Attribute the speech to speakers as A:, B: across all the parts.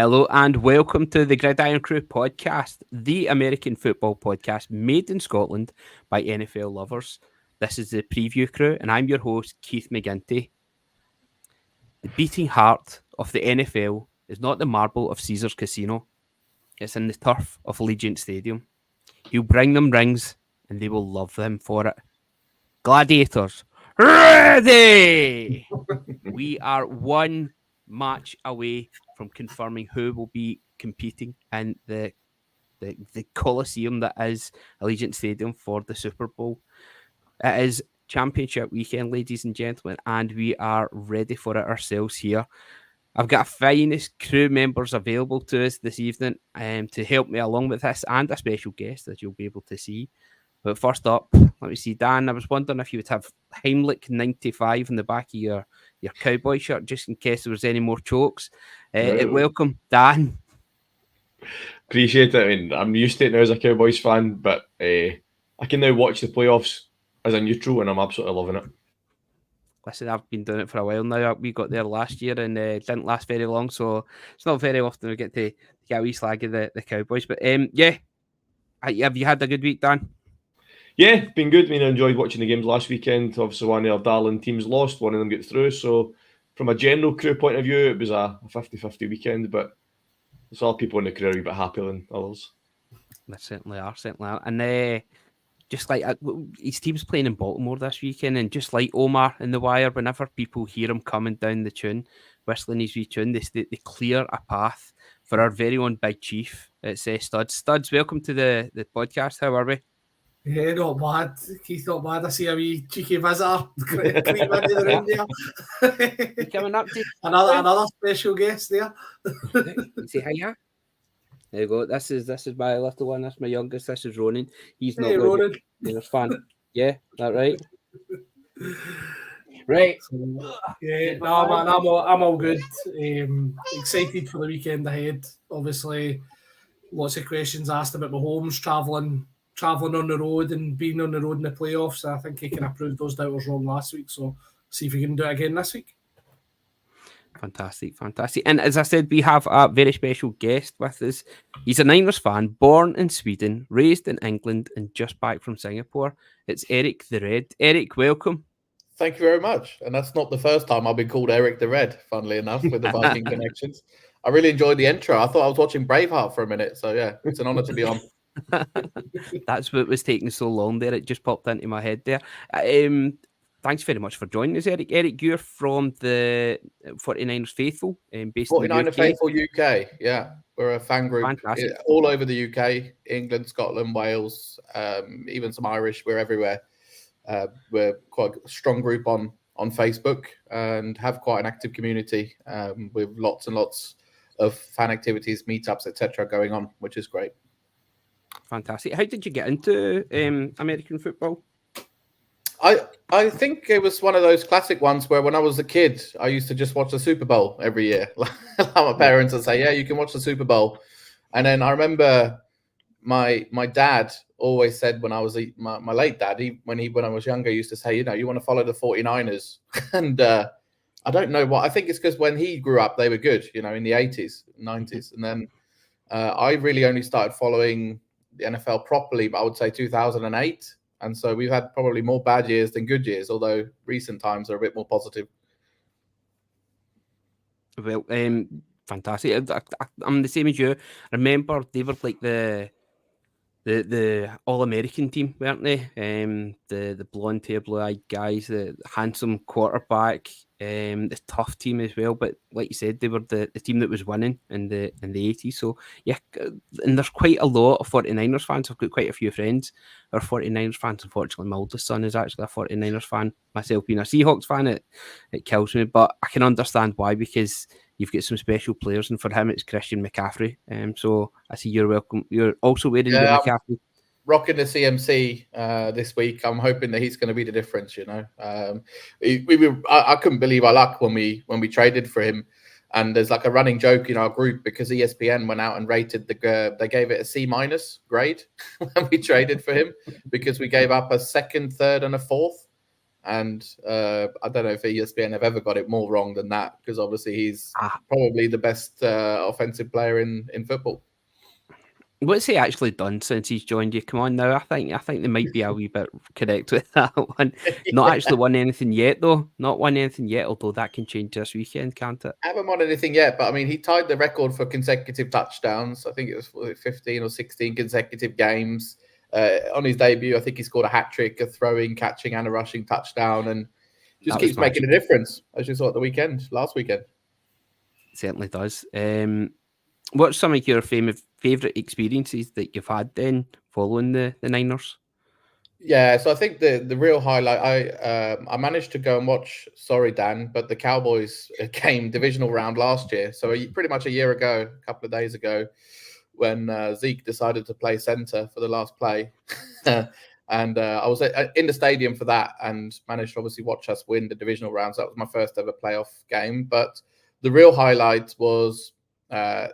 A: Hello and welcome to the Irn-Cru podcast, the American football podcast made in Scotland by NFL lovers. This is the preview crew, and I'm your host, Keith McGinty. The beating heart of the NFL is not the marble of Caesar's Casino, it's in the turf of Allegiant Stadium. He'll bring them rings, and they will love them for it. Gladiators, ready! We are one match away from confirming who will be competing in the Coliseum that is Allegiant Stadium for the Super Bowl. It is Championship weekend, ladies and gentlemen, and we are ready for it ourselves here. I've got a finest crew members available to us this evening to help me along with this, and a special guest that you'll be able to see. But first up, let me see, Dan, I was wondering if you would have Heimlich 95 in the back of your cowboy shirt, just in case there was any more chokes. Welcome, Dan.
B: Appreciate it. I mean, I'm used to it now as a Cowboys fan, but I can now watch the playoffs as a neutral, and I'm absolutely loving it.
A: Listen, I've been doing it for a while now. We got there last year, and it didn't last very long, so it's not very often we get to get a wee slag of the Cowboys. But yeah, have you had a good week, Dan?
B: Yeah, been good. I mean, I enjoyed watching the games last weekend. Obviously, one of our darling teams lost, one of them got through. So, from a general crew point of view, it was a 50-50 weekend, but there's all people in the crew are a wee bit happier than others.
A: They certainly are. And just like his team's playing in Baltimore this weekend, and just like Omar in The Wire, whenever people hear him coming down the tune, whistling his wee tune, they clear a path for our very own Big Chief. It's Studs. Studs, welcome to the podcast. How are we?
C: Yeah, not bad. Keith, not bad. I see a wee cheeky visitor creep into the room there.
A: You coming up to
C: another special guest there.
A: Say hiya. There you go. This is my little one. That's my youngest. This is Ronan. He's not
C: Ronan.
A: He's fan. Yeah, that right. Right.
C: Yeah, no, man, I'm all good. Excited for the weekend ahead. Obviously, lots of questions asked about Mahomes travelling on the road and being on the road in the playoffs. I think he can have proved those doubters wrong last week. So see if he can do it again this week.
A: Fantastic. And as I said, we have a very special guest with us. He's a Niners fan, born in Sweden, raised in England, and just back from Singapore. It's Eric the Red. Eric, welcome.
D: Thank you very much. And that's not the first time I've been called Eric the Red, funnily enough, with the Viking connections. I really enjoyed the intro. I thought I was watching Braveheart for a minute. So, yeah, it's an honour to be on.
A: That's what was taking so long there. It just popped into my head there. Thanks very much for joining us, Eric. Eric, you're from the 49ers Faithful, based
D: 49er
A: in the UK.
D: Faithful UK, yeah. We're a fan group all over the UK, England, Scotland, Wales, even some Irish. We're everywhere. We're quite a strong group on Facebook and have quite an active community with lots and lots of fan activities, meetups, etc. going on, which is great.
A: Fantastic. How did you get into American football?
D: I think it was one of those classic ones where when I was a kid, I used to just watch the Super Bowl every year. My parents would say, yeah, you can watch the Super Bowl. And then I remember my dad always said when I was my late dad, when I was younger, used to say, you want to follow the 49ers. And I don't know what. I think it's because when he grew up, they were good, in the 80s, 90s. And then I really only started following the NFL properly, but I would say 2008. And so we've had probably more bad years than good years, although recent times are a bit more positive.
A: Well, fantastic. I'm the same as you. I remember they were like the All-American team, weren't they? The blonde hair, blue-eyed guys, the handsome quarterback, the tough team as well. But like you said, they were the team that was winning in the 80s. So yeah, and there's quite a lot of 49ers fans. I've got quite a few friends who are 49ers fans. Unfortunately, my oldest son is actually a 49ers fan. Myself being a Seahawks fan, it kills me. But I can understand why, because you've got some special players, and for him, it's Christian McCaffrey. So I see you're welcome. You're also wearing the McCaffrey.
D: Rocking the CMC this week. I'm hoping that he's going to be the difference. I couldn't believe our luck when we traded for him. And there's like a running joke in our group because ESPN went out and rated they gave it a C- grade when we traded for him because we gave up a second, third, and a fourth. And I don't know if ESPN have ever got it more wrong than that, because obviously he's probably the best offensive player in football.
A: What's he actually done since he's joined you? Come on now, I think they might be a wee bit correct with that one. Not actually won anything yet, though. Not won anything yet, although that can change this weekend, can't it?
D: Haven't won anything yet, but I mean, he tied the record for consecutive touchdowns. I think it was 15 or 16 consecutive games. On his debut, I think he scored a hat trick, a throwing, catching, and a rushing touchdown, and just keeps making a difference, as you saw at the last weekend.
A: Certainly does. What's some of your favourite experiences that you've had then following the Niners?
D: Yeah, so I think the real highlight, I managed to go and watch, sorry Dan, but the Cowboys game divisional round last year. So pretty much a year ago, a couple of days ago, when Zeke decided to play center for the last play. And I was in the stadium for that and managed to obviously watch us win the divisional rounds. That was my first ever playoff game. But the real highlight was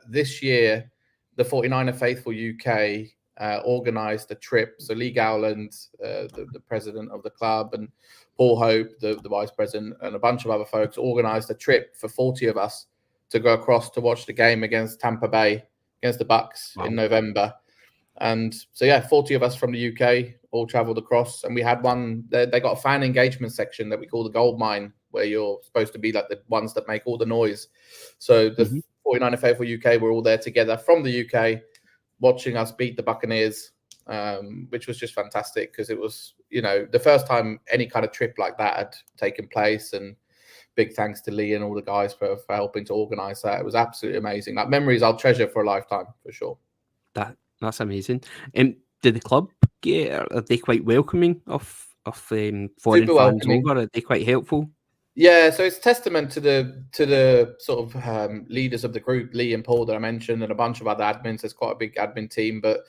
D: this year, the 49er Faithful UK organised a trip. So Lee Gowland, the president of the club, and Paul Hope, the vice president, and a bunch of other folks organised a trip for 40 of us to go across to watch the game against Tampa Bay, against the Bucks in November. And so, 40 of us from the UK all travelled across, and we had one. They got a fan engagement section that we call the gold mine, where you're supposed to be like the ones that make all the noise. So the 49er Faithful UK were all there together from the UK, watching us beat the Buccaneers, which was just fantastic, because it was, the first time any kind of trip like that had taken place. And big thanks to Lee and all the guys for helping to organise that. It was absolutely amazing. Like, memories I'll treasure for a lifetime, for sure.
A: That's amazing. Did the club are they quite welcoming of foreign fans over? Are they quite helpful?
D: Yeah, so it's testament to the sort of leaders of the group, Lee and Paul, that I mentioned, and a bunch of other admins. There's quite a big admin team, but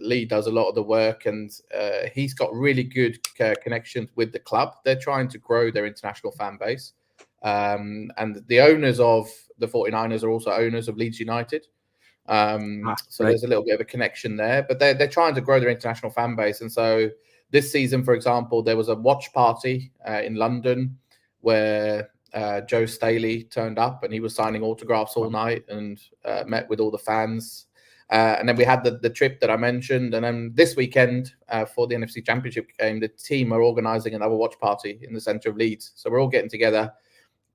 D: Lee does a lot of the work, and he's got really good connections with the club. They're trying to grow their international fan base, and the owners of the 49ers are also owners of Leeds United. There's a little bit of a connection there, but they're trying to grow their international fan base. And so this season, for example, there was a watch party in London where Joe Staley turned up, and he was signing autographs all night and met with all the fans. And then we had the trip that I mentioned. And then this weekend for the NFC Championship game, the team are organising another watch party in the centre of Leeds. So we're all getting together.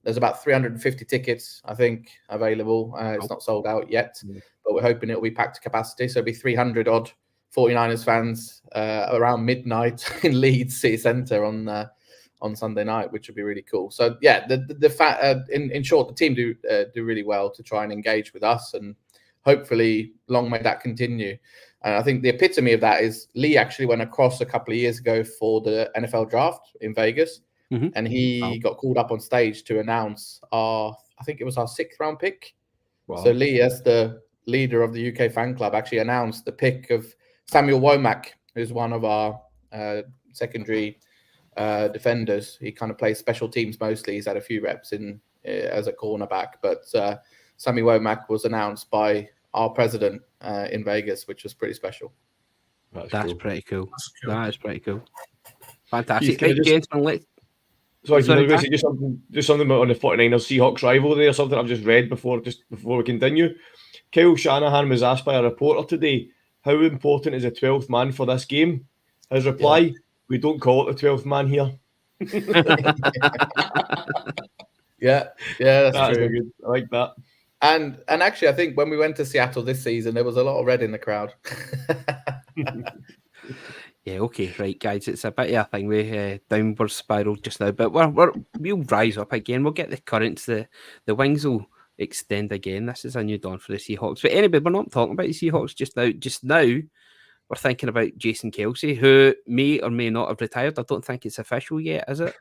D: There's about 350 tickets, I think, available. It's not sold out yet, but we're hoping it'll be packed to capacity. So it'll be 300 odd 49ers fans around midnight in Leeds City Centre on Sunday night, which would be really cool. So in short, the team do really well to try and engage with us, and hopefully long may that continue. And I think the epitome of that is Lee actually went across a couple of years ago for the NFL draft in Vegas. And he got called up on stage to announce I think it was our 6th round pick. Wow. So Lee, as the leader of the UK fan club, actually announced the pick of Samuel Womack, who's one of our secondary defenders. He kind of plays special teams mostly. He's had a few reps in as a cornerback, but Sammy Womack was announced by our president in Vegas, which was pretty special.
A: That's cool. Pretty cool. That is pretty cool. Fantastic. Right, gentlemen,
B: Sorry, just something on the 49ers Seahawks rivalry or something I've just read before we continue. Kyle Shanahan was asked by a reporter today, how important is a 12th man for this game? His reply, we don't call it the 12th man here. That's true. Good. I like that.
D: And actually, I think when we went to Seattle this season, there was a lot of red in the crowd.
A: Yeah, okay, right, guys. It's a bit of a thing with downward spiral just now, but we'll rise up again. We'll get the currents. The wings will extend again. This is a new dawn for the Seahawks. But anyway, we're not talking about the Seahawks just now. Just now, we're thinking about Jason Kelce, who may or may not have retired. I don't think it's official yet, is it?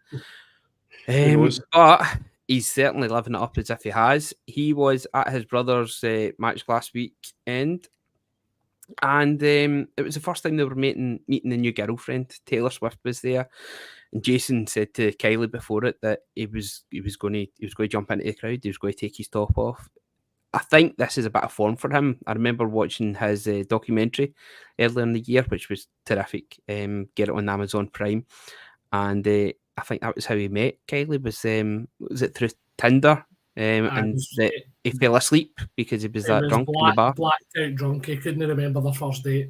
A: But he's certainly living it up as if he has. He was at his brother's match last weekend. And it was the first time they were meeting the new girlfriend. Taylor Swift was there, and Jason said to Kylie before it that he was going to jump into the crowd. He was going to take his top off. I think this is a bit of form for him. I remember watching his documentary earlier in the year, which was terrific. Get it on Amazon Prime, and I think that was how he met Kylie. Was it through Tinder? And that he fell asleep because he was that drunk in the bar.
C: Blacked out drunk. He couldn't remember the first date.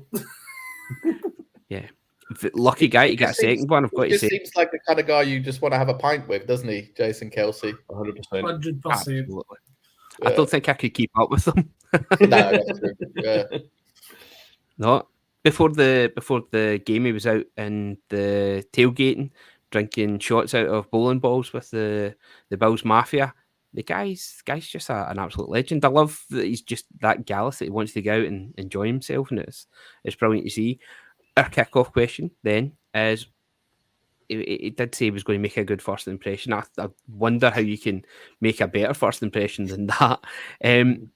A: Yeah. Lucky guy to get a second one, I've got to say.
D: He seems like the kind of guy you just want to have a pint with, doesn't he, Jason Kelsey?
B: 100%.
C: 100%.
A: Absolutely. Yeah. I don't think I could keep up with them.
D: No, that's true. Yeah.
A: No. Before the game, he was out in the tailgating, drinking shots out of bowling balls with the Bills Mafia. The guy's just an absolute legend. I love that he's just that gallus that he wants to go out and enjoy himself, and it's brilliant to see. Our kick-off question then is, he did say he was going to make a good first impression. I wonder how you can make a better first impression than that.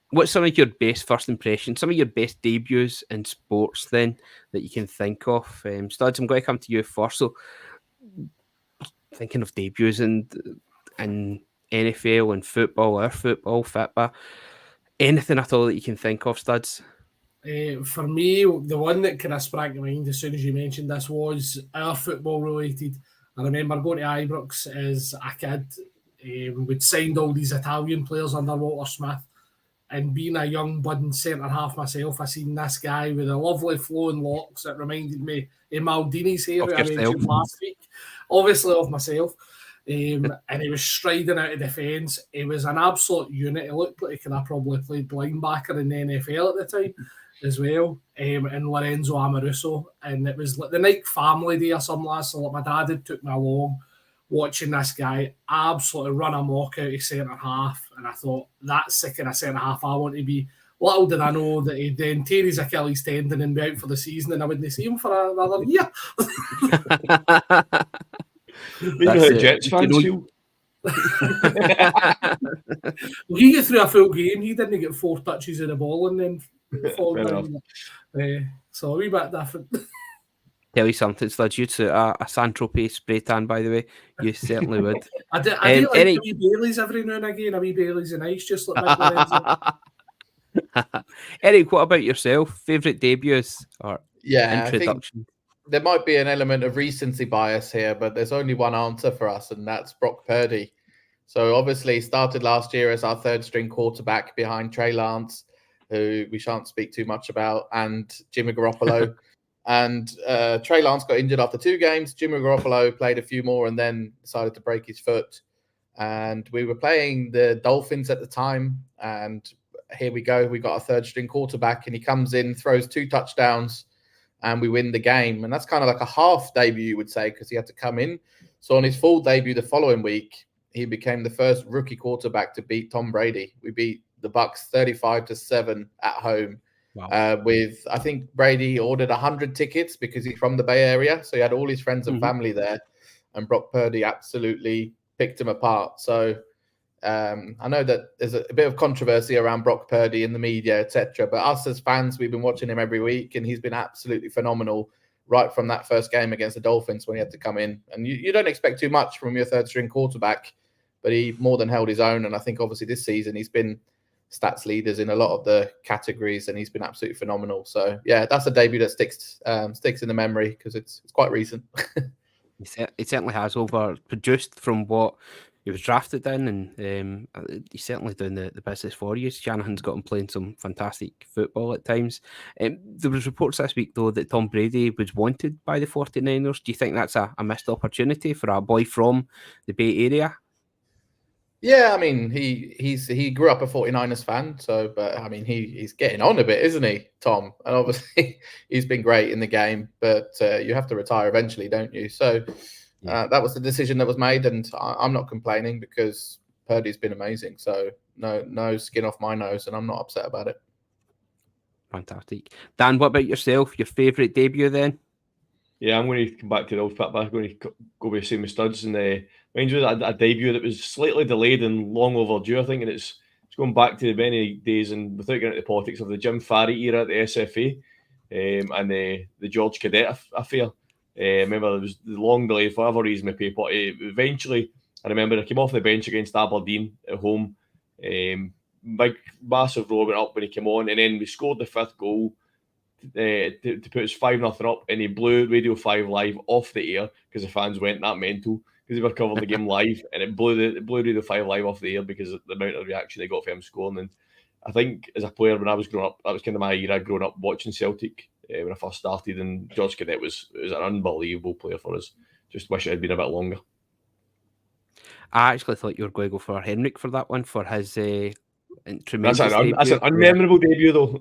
A: What's some of your best first impressions, some of your best debuts in sports then that you can think of? Studs, I'm going to come to you first. So, thinking of debuts in NFL and football, our football, FITBA, anything at all that you can think of, Studs?
C: For me, the one that kind of sprang to mind as soon as you mentioned this was our football related. I remember going to Ibrox as a kid. We'd signed all these Italian players under Walter Smith, and being a young budding centre half myself, I seen this guy with the lovely flowing locks that reminded me of Maldini's hair I mentioned last week, obviously of myself. And he was striding out of defence. He was an absolute unit. He looked like he could have probably played linebacker in the NFL at the time as well, and Lorenzo Amoruso. And it was like the night family day or something like that. So like my dad had took me along watching this guy absolutely run amok out of centre half. And I thought, that's sick in a centre half I want to be. Little did I know that he'd then tear his Achilles tendon and be out for the season, and I wouldn't see him for another year.
B: You know how Jets fans feel.
C: Well, he got through a full game. He didn't get 4 touches of the ball and then fall down. So a wee bit different.
A: Tell you something, Studs, you'd suit a Saint-Tropez spray tan, by the way. You certainly would.
C: I do like Eric, a wee Baileys every now and again. A wee Baileys and ice, just like
A: Eric, what about yourself? Favourite debuts or introduction?
D: There might be an element of recency bias here, but there's only one answer for us, and that's Brock Purdy. So obviously he started last year as our third string quarterback behind Trey Lance, who we shan't speak too much about, and Jimmy Garoppolo. And Trey Lance got injured after 2 games. Jimmy Garoppolo played a few more and then decided to break his foot. And we were playing the Dolphins at the time. And here we go. We got a third string quarterback, and he comes in, throws 2 touchdowns, and we win the game. And that's kind of like a half debut, you would say, because he had to come in. So on his full debut the following week, he became the first rookie quarterback to beat Tom Brady. We beat the Bucs 35-7 at home. Wow. With, I think Brady ordered 100 tickets because he's from the Bay Area. So he had all his friends and family there. And Brock Purdy absolutely picked him apart. So I know that there's a bit of controversy around Brock Purdy in the media, etc. But us as fans, we've been watching him every week, and he's been absolutely phenomenal right from that first game against the Dolphins when he had to come in. And you don't expect too much from your third string quarterback, but he more than held his own. And I think obviously this season he's been stats leaders in a lot of the categories, and he's been absolutely phenomenal. So yeah, that's a debut that sticks in the memory because it's quite recent.
A: He certainly has overproduced from what he was drafted in, and he's certainly doing the business for you. Shanahan's got him playing some fantastic football at times. There was reports this week, though, that Tom Brady was wanted by the 49ers. Do you think that's a missed opportunity for a boy from the Bay Area?
D: Yeah, I mean, he grew up a 49ers fan, but I mean, he's getting on a bit, isn't he, Tom? And obviously he's been great in the game, but you have to retire eventually, don't you? So that was the decision that was made, and I'm not complaining because Purdy's been amazing. So no skin off my nose, and I'm not upset about it.
A: Fantastic. Dan, what about yourself? Your favourite debut then?
B: Yeah, I'm going to come back to the old fit, but I'm going to go with the same as Studs. And mind you, a debut that was slightly delayed and long overdue, I think. And it's going back to many days, and without getting into politics, of the Jim Farry era at the SFA and the George Cadet affair. I remember there was the long delay for whatever reason, my paper. Eventually, I remember I came off the bench against Aberdeen at home. Big, massive roar went up when he came on, and then we scored the 5th goal. to put us 5-0 up, and he blew Radio 5 Live off the air because the fans went that mental because they were covering the game live, and it blew Radio 5 Live off the air because of the amount of reaction they got from him scoring. And I think as a player, when I was growing up, that was kind of my era growing up watching Celtic when I first started, and George Cadet was an unbelievable player for us. Just wish it had been a bit longer.
A: I actually thought you were going to go for Henrik for that one, for his tremendous
B: That's
A: debut.
B: an unmemorable debut, though.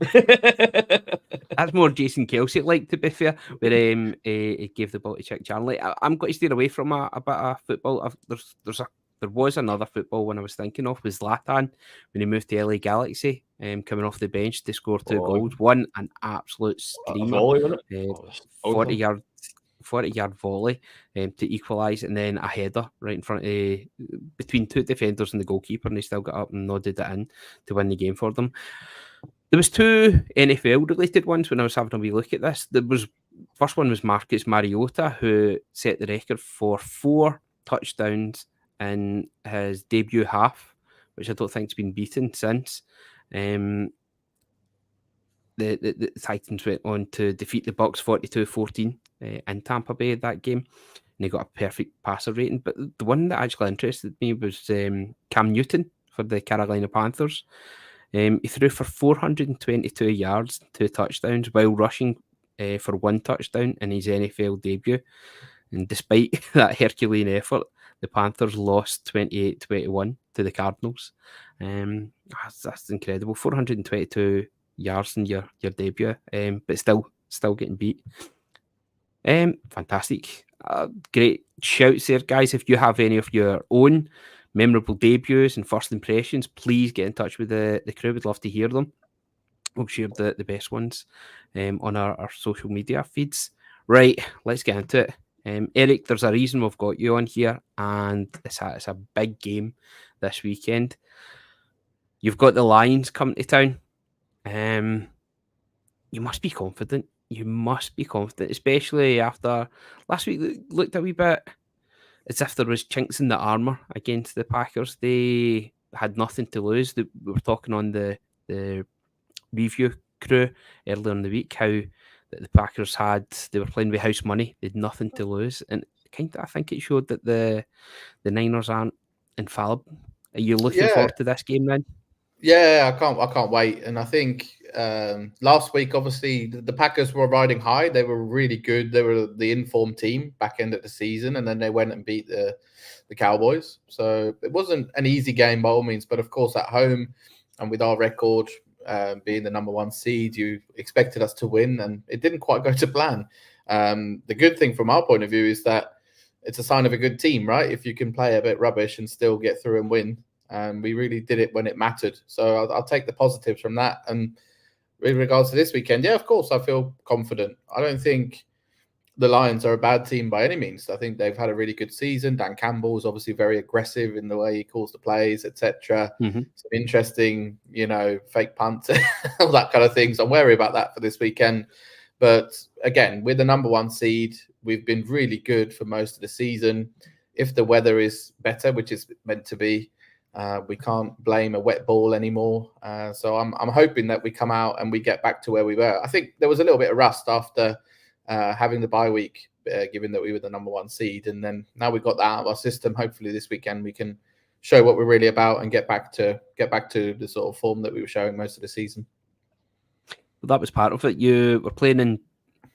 A: That's more Jason Kelsey like, to be fair, where he gave the ball to Chick Charlie. I'm going to steer away from a bit of football. There was another football one I was thinking of, was Zlatan when he moved to LA Galaxy, coming off the bench to score 2 goals. One, an absolute screamer,
B: volley, wasn't it?
A: 40-yard volley to equalise, and then a header right in front of between 2 defenders and the goalkeeper, and he still got up and nodded it in to win the game for them. There was 2 NFL related ones when I was having a wee look at this. First one was Marcus Mariota, who set the record for 4 touchdowns in his debut half, which I don't think's been beaten since. The Titans went on to defeat the Bucs 42-14 in Tampa Bay that game, and he got a perfect passer rating. But the one that actually interested me was Cam Newton for the Carolina Panthers. He threw for 422 yards, 2 touchdowns, while rushing for 1 touchdown in his NFL debut. And despite that Herculean effort, the Panthers lost 28-21 to the Cardinals. That's incredible. 422 yards in your debut, but still getting beat. Fantastic. Great shouts there, guys. If you have any of your own memorable debuts and first impressions, please get in touch with the crew. We'd love to hear them. We'll share the best ones on our social media feeds. Right, let's get into it. Eric, there's a reason we've got you on here, and it's a big game this weekend. You've got the Lions coming to town. You must be confident. You must be confident, especially after last week. Looked a wee bit as if there was chinks in the armour against the Packers. They had nothing to lose. We were talking on the review crew earlier in the week how the Packers they were playing with house money. They had nothing to lose, and I think it showed that the Niners aren't infallible. Are you looking forward to this game then?
D: Yeah, I can't wait. And I think last week, obviously, the Packers were riding high. They were really good. They were the informed team back end of the season, and then they went and beat the Cowboys. So it wasn't an easy game by all means, but of course at home and with our record being the number 1 seed, you expected us to win, and it didn't quite go to plan. The good thing from our point of view is that it's a sign of a good team, right? If you can play a bit rubbish and still get through and win. And we really did it when it mattered. So I'll take the positives from that. And with regards to this weekend, yeah, of course, I feel confident. I don't think the Lions are a bad team by any means. I think they've had a really good season. Dan Campbell is obviously very aggressive in the way he calls the plays, etc.
A: Mm-hmm.
D: Some interesting, fake punts, all that kind of things. I'm wary about that for this weekend. But again, we're the number 1 seed. We've been really good for most of the season. If the weather is better, which is meant to be, we can't blame a wet ball anymore. So I'm hoping that we come out and we get back to where we were. I think there was a little bit of rust after having the bye week, given that we were the number 1 seed. And then now we've got that out of our system. Hopefully this weekend we can show what we're really about and get back to the sort of form that we were showing most of the season.
A: Well, that was part of it. You were playing in,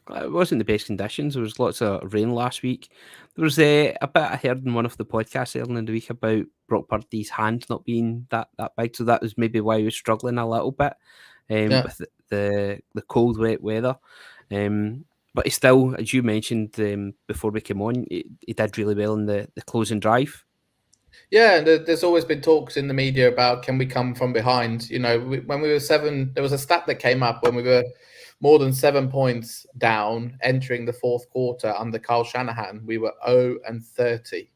A: it wasn't the best conditions. There was lots of rain last week. There was a bit I heard in one of the podcasts earlier in the week about Brock Purdy's hand not being that big. So that was maybe why he was struggling a little bit with the cold, wet weather. But he still, as you mentioned before we came on, he did really well in the closing drive.
D: Yeah, and there's always been talks in the media about can we come from behind? When we were 7, there was a stat that came up when we were more than 7 points down entering the 4th quarter under Kyle Shanahan. We were 0-30.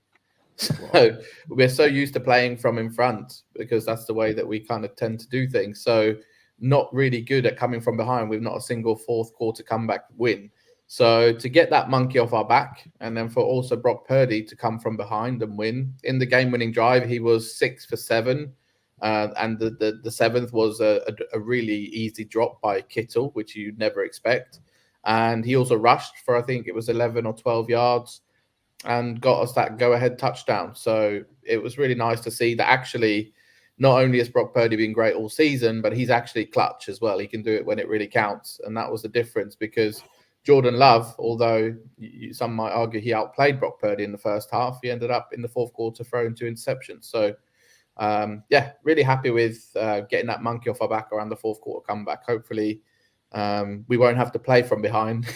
D: So we're so used to playing from in front because that's the way that we kind of tend to do things. So not really good at coming from behind. We've not a single 4th quarter comeback win. So to get that monkey off our back, and then for also Brock Purdy to come from behind and win in the game-winning drive, he was 6 for 7 And the seventh was a really easy drop by Kittle, which you'd never expect. And he also rushed for, I think it was 11 or 12 yards and got us that go-ahead touchdown. So it was really nice to see that actually not only has Brock Purdy been great all season, but he's actually clutch as well. He can do it when it really counts. And that was the difference, because Jordan Love, although some might argue he outplayed Brock Purdy in the first half, he ended up in the fourth quarter throwing 2 interceptions. So, really happy with getting that monkey off our back around the fourth quarter comeback. Hopefully, we won't have to play from behind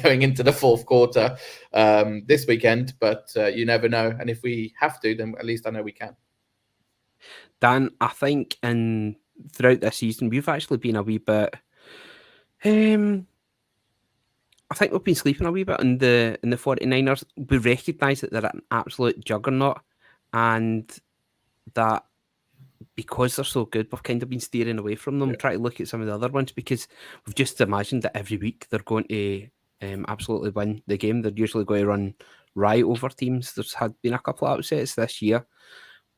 D: going into the fourth quarter this weekend, but you never know. And if we have to, then at least I know we can.
A: Dan, I think throughout this season, we've actually been a wee bit... I think we've been sleeping a wee bit in the 49ers. We recognise that they're an absolute juggernaut, and that because they're so good, we've kind of been steering away from them, trying to look at some of the other ones, because we've just imagined that every week they're going to absolutely win the game. They're usually going to run riot over teams. There's been a couple of upsets this year,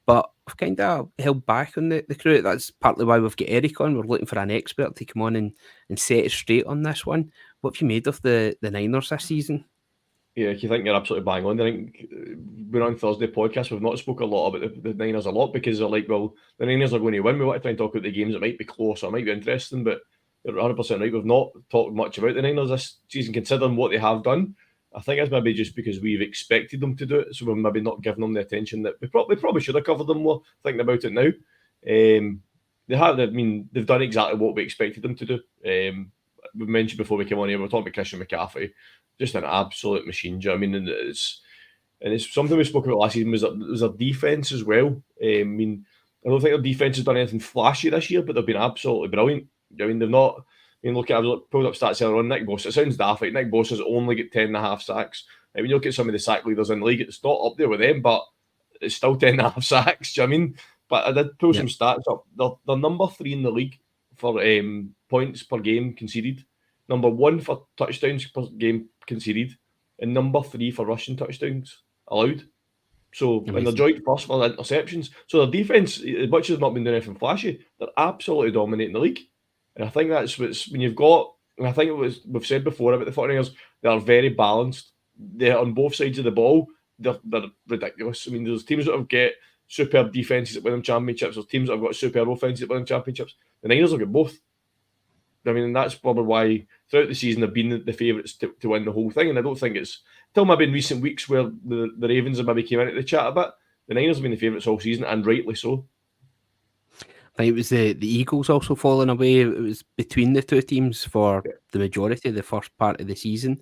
A: but we've kind of held back on the crew. That's partly why we've got Eric on. We're looking for an expert to come on and set it straight on this one. What have you made of the Niners this season?
B: Yeah, you think you're absolutely bang on. I think we're on Thursday podcast. We've not spoke a lot about the Niners a lot, because they're like, well, the Niners are going to win. We want to try and talk about the games that might be close or might be interesting, but you're 100% right. We've not talked much about the Niners this season, considering what they have done. I think it's maybe just because we've expected them to do it, so we're maybe not giving them the attention that we probably should have covered them more. Thinking about it now, they have. I mean, they've done exactly what we expected them to do. We mentioned before we came on here, we were talking about Christian McCaffrey, just an absolute machine. Do you know what I mean? And it's something we spoke about last season, was their defense as well. I mean, I don't think their defense has done anything flashy this year, but they've been absolutely brilliant. I mean, they've not. I mean, look at, I pulled up stats earlier on Nick Bosa. It sounds daft, like Nick Bosa's only got 10.5 sacks. Like, when you look at some of the sack leaders in the league, it's not up there with them, but it's still 10.5 sacks. Do you know what I mean? But I did pull some stats up. They're number 3 in the league for points per game conceded, number 1 for touchdowns per game conceded, and number 3 for rushing touchdowns allowed. So, and they're joint first for interceptions. So their defense, as much as they've not been doing anything flashy, they're absolutely dominating the league. And I think that's what's, when you've got, and I think it was, we've said before about the 49ers, they are very balanced. They're on both sides of the ball. They're ridiculous. I mean, there's teams that have got superb defenses that win them championships. There's teams that have got superb offenses that win them championships. The Niners have got both. I mean, and that's probably why throughout the season they've been the favourites to win the whole thing. And I don't think it's till maybe in recent weeks where the Ravens have maybe came into the chat a bit. The Niners have been the favourites all season, and rightly so.
A: I think it was the Eagles also falling away. It was between the two teams for the majority of the first part of the season.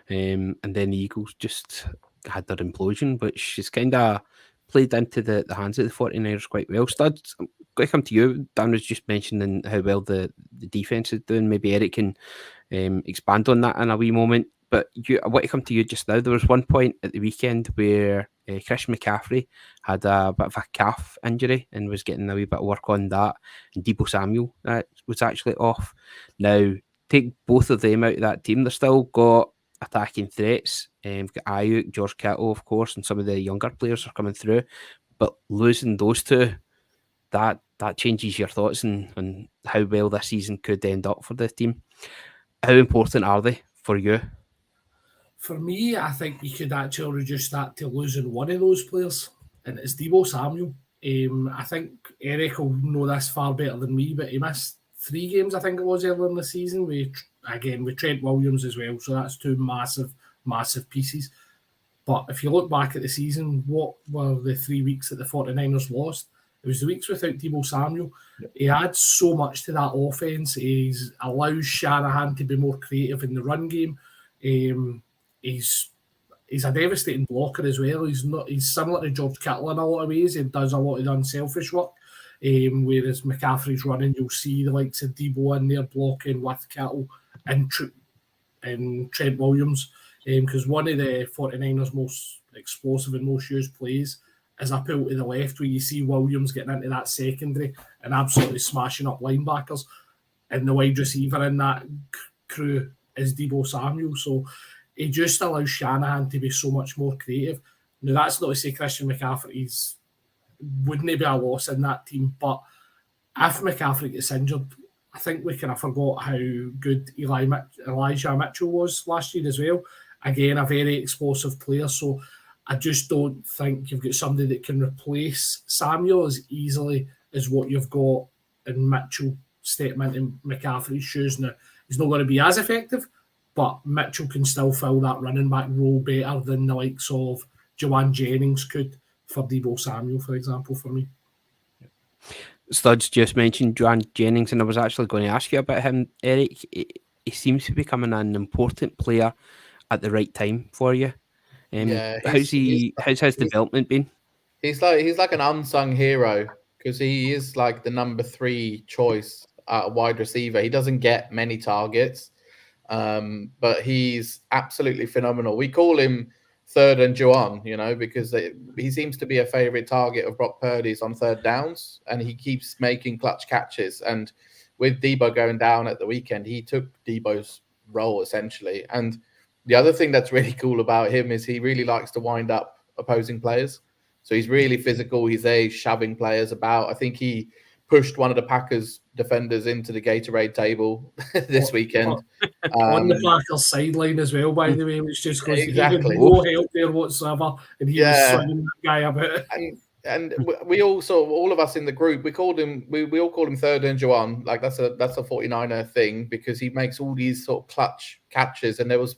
A: And then the Eagles just had their implosion, which is kind of played into the hands of the 49ers quite well. Studs, I'm going to come to you. Dan was just mentioning how well the defence is doing. Maybe Eric can expand on that in a wee moment. But I want to come to you just now. There was one point at the weekend where Christian McCaffrey had a bit of a calf injury and was getting a wee bit of work on that. And Deebo Samuel was actually off. Now, take both of them out of that team. They've still got attacking threats. We've got Ayuk, George Kittle, of course, and some of the younger players are coming through. But losing those two, that changes your thoughts on how well this season could end up for the team. How important are they for you?
C: For me, I think you could actually reduce that to losing one of those players, and it's Deebo Samuel. I think Eric will know this far better than me, but he missed 3 games, I think it was, earlier in the season. With Trent Williams as well, so that's 2 massive pieces. But if you look back at the season, what were the 3 weeks that the 49ers lost? It was the weeks without Deebo Samuel. Yep. He adds so much to that offense. He allows Shanahan to be more creative in the run game. He's a devastating blocker as well. He's similar to George Kittle in a lot of ways. He does a lot of the unselfish work. Whereas McCaffrey's running, you'll see the likes of Deebo in there blocking with Kittle and Trent Williams. Because one of the 49ers' most explosive and most used plays is a pull to the left where you see Williams getting into that secondary and absolutely smashing up linebackers. And the wide receiver in that crew is Deebo Samuel. So it just allows Shanahan to be so much more creative. Now, that's not to say Christian McCaffrey wouldn't be a loss in that team, but if McCaffrey gets injured, I think we kind of forgot how good Elijah Mitchell was last year as well. Again, a very explosive player. So I just don't think you've got somebody that can replace Samuel as easily as what you've got in Mitchell stepping into McCaffrey's shoes. Now, he's not going to be as effective, but Mitchell can still fill that running back role better than the likes of Jawan Jennings could for Deebo Samuel, for example, for me.
A: Studs just mentioned Jawan Jennings, and I was actually going to ask you about him, Eric. He seems to be becoming an important player at the right time for you. How's his development been?
D: He's like an unsung hero because he is like the number 3 choice wide receiver. He doesn't get many targets, but he's absolutely phenomenal. We call him third and Juwan, because he seems to be a favorite target of Brock Purdy's on third downs, and he keeps making clutch catches. And with Deebo going down at the weekend, he took Deebo's role essentially. And the other thing that's really cool about him is he really likes to wind up opposing players. So he's really physical. He's there shoving players about. I think he pushed one of the Packers defenders into the Gatorade table this weekend.
C: On the Packers sideline as well, by the way, which just goes
D: exactly
C: no help there whatsoever. And he was swinging that guy about.
D: And we also, all of us in the group, we all call him third and Juwan. Like that's a 49er thing because he makes all these sort of clutch catches. And there was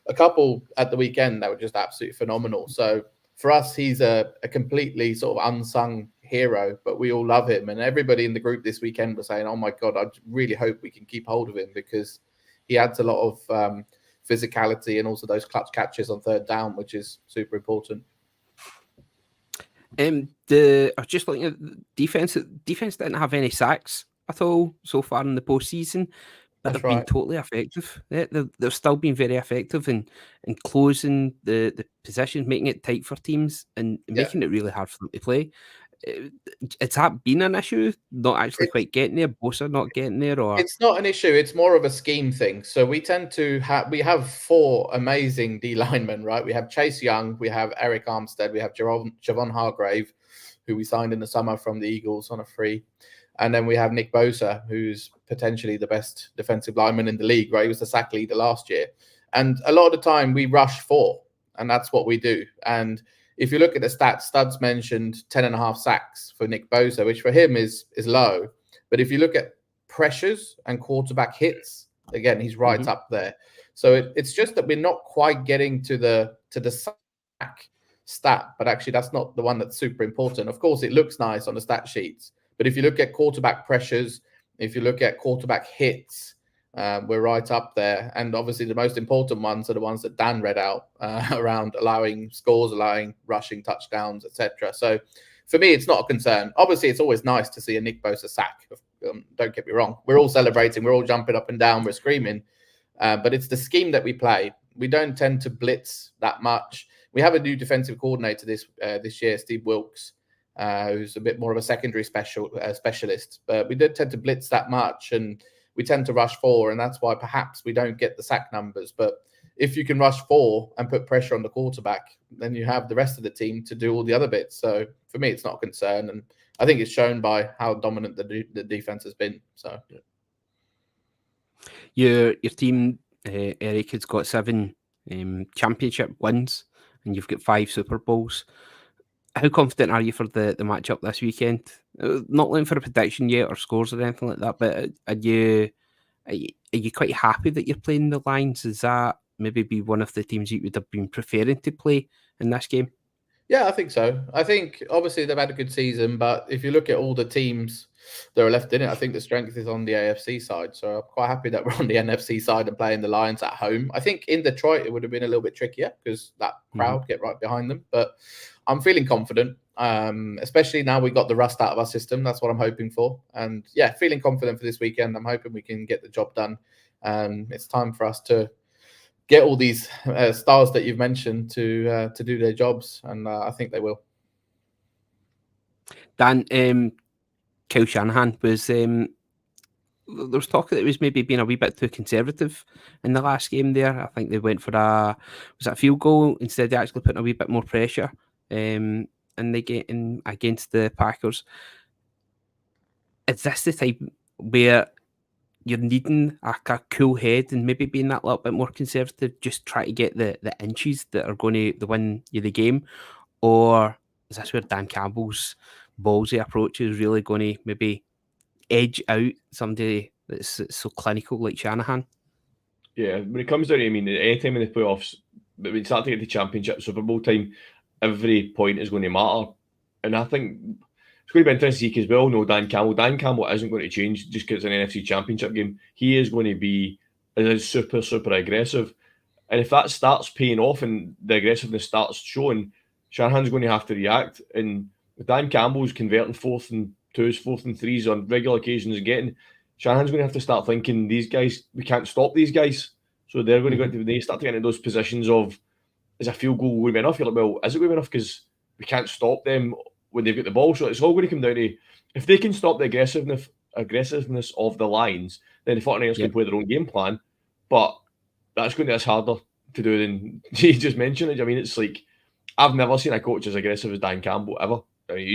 D: a couple at the weekend that were just absolutely phenomenal. So for us, he's a completely sort of unsung hero, but we all love him. And everybody in the group this weekend was saying, oh my God, I really hope we can keep hold of him because he adds a lot of physicality and also those clutch catches on third down, which is super important.
A: I was just looking at the defense. Defense didn't have any sacks at all so far in the postseason, but they've been totally effective. They've still been very effective in closing the positions, making it tight for teams, and making it really hard for them to play. It's that been an issue? Not actually quite getting there. Bosa not getting there, or
D: it's not an issue. It's more of a scheme thing. So we tend to have 4 amazing D linemen, right? We have Chase Young, we have Eric Armstead, we have Javon Hargrave, who we signed in the summer from the Eagles on a free, and then we have Nick Bosa, who's potentially the best defensive lineman in the league, right? He was the sack leader last year, and a lot of the time we rush 4, and that's what we do. And if you look at the stats, Studs mentioned 10.5 sacks for Nick Bosa, which for him is low. But if you look at pressures and quarterback hits, again, he's right up there. So it's just that we're not quite getting to the sack stat, but actually that's not the one that's super important. Of course, it looks nice on the stat sheets. But if you look at quarterback pressures, if you look at quarterback hits, we're right up there. And obviously the most important ones are the ones that Dan read out around allowing scores, allowing rushing touchdowns, etc. So for me, it's not a concern. Obviously, it's always nice to see a Nick Bosa sack. Don't get me wrong. We're all celebrating. We're all jumping up and down. We're screaming. But it's the scheme that we play. We don't tend to blitz that much. We have a new defensive coordinator this year, Steve Wilkes, who's a bit more of a secondary specialist. But we don't tend to blitz that much, and we tend to rush 4, and that's why perhaps we don't get the sack numbers. But if you can rush 4 and put pressure on the quarterback, then you have the rest of the team to do all the other bits. So for me, it's not a concern, and I think it's shown by how dominant the defense has been. So
A: your team, Eric, has got 7 championship wins, and you've got 5 Super Bowls. How confident are you for the matchup this weekend? Not looking for a prediction yet or scores or anything like that, but are you quite happy that you're playing the Lions? Is that maybe be one of the teams you would have been preferring to play in this game?
D: Yeah, I think so. I think obviously they've had a good season, but if you look at all the teams that are left in it, I think the strength is on the AFC side. So I'm quite happy that we're on the NFC side and playing the Lions at home. I think in Detroit it would have been a little bit trickier because that crowd get right behind them. But I'm feeling confident, especially now we got the rust out of our system. That's what I'm hoping for. And yeah, feeling confident for this weekend. I'm hoping we can get the job done. It's time for us to get all these stars that you've mentioned to do their jobs, and I think they will.
A: Dan, Kyle Shanahan was there was talk that it was maybe being a wee bit too conservative in the last game there. I think they went for a field goal instead of actually putting a wee bit more pressure in the game against the Packers. is this the type where you're needing a cool head and maybe being that little bit more conservative, just try to get the inches that are going to win you the game? Or is this where Dan Campbell's ballsy approach is really going to maybe edge out somebody that's so clinical like Shanahan?
B: Yeah, when it comes down to, any time in the playoffs, but when you start to get the championship, Super Bowl time, every point is going to matter. And I think it's going to be interesting to see, because we all know Dan Campbell isn't going to change just because it's an NFC championship game. He is going to be super, super aggressive. And if that starts paying off and the aggressiveness starts showing, Shanahan's going to have to react. And with Dan Campbell's converting 4th and 2s, 4th and 3s on regular occasions and getting, Shanahan's going to have to start thinking, these guys, we can't stop these guys. So they're going to go into, they start to get into those positions of, is a field goal going to be enough? You're like, well, is it going to be enough? Because we can't stop them when they've got the ball. So it's all going to come down to, if they can stop the aggressiveness of the Lions, then the 49ers can play their own game plan. But that's going to be harder to do than you just mentioned it. I mean, it's like, I've never seen a coach as aggressive as Dan Campbell ever. I mean,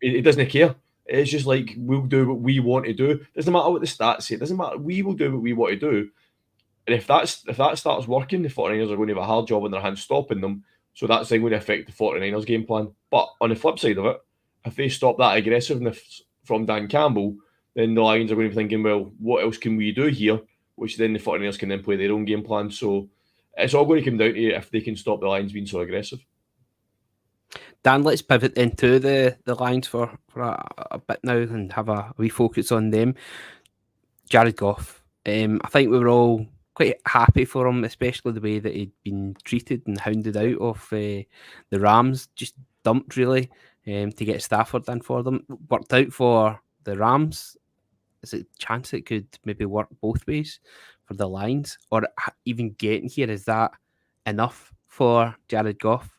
B: he doesn't care. It's just like, we'll do what we want to do. Doesn't matter what the stats say. It doesn't matter. We will do what we want to do. And if that starts working, the 49ers are going to have a hard job in their hands stopping them. So that's then going to affect the 49ers game plan. But on the flip side of it, if they stop that aggressiveness from Dan Campbell, then the Lions are going to be thinking, well, what else can we do here? Which then the 49ers can then play their own game plan. So it's all going to come down to if they can stop the Lions being so aggressive.
A: Dan, let's pivot into the Lions for a bit now and have a wee focus on them. Jared Goff. I think we were all quite happy for him, especially the way that he'd been treated and hounded out of the Rams. Just dumped, really, to get Stafford in for them. Worked out for the Rams. Is it a chance it could maybe work both ways for the Lions? Or even getting here, is that enough for Jared Goff?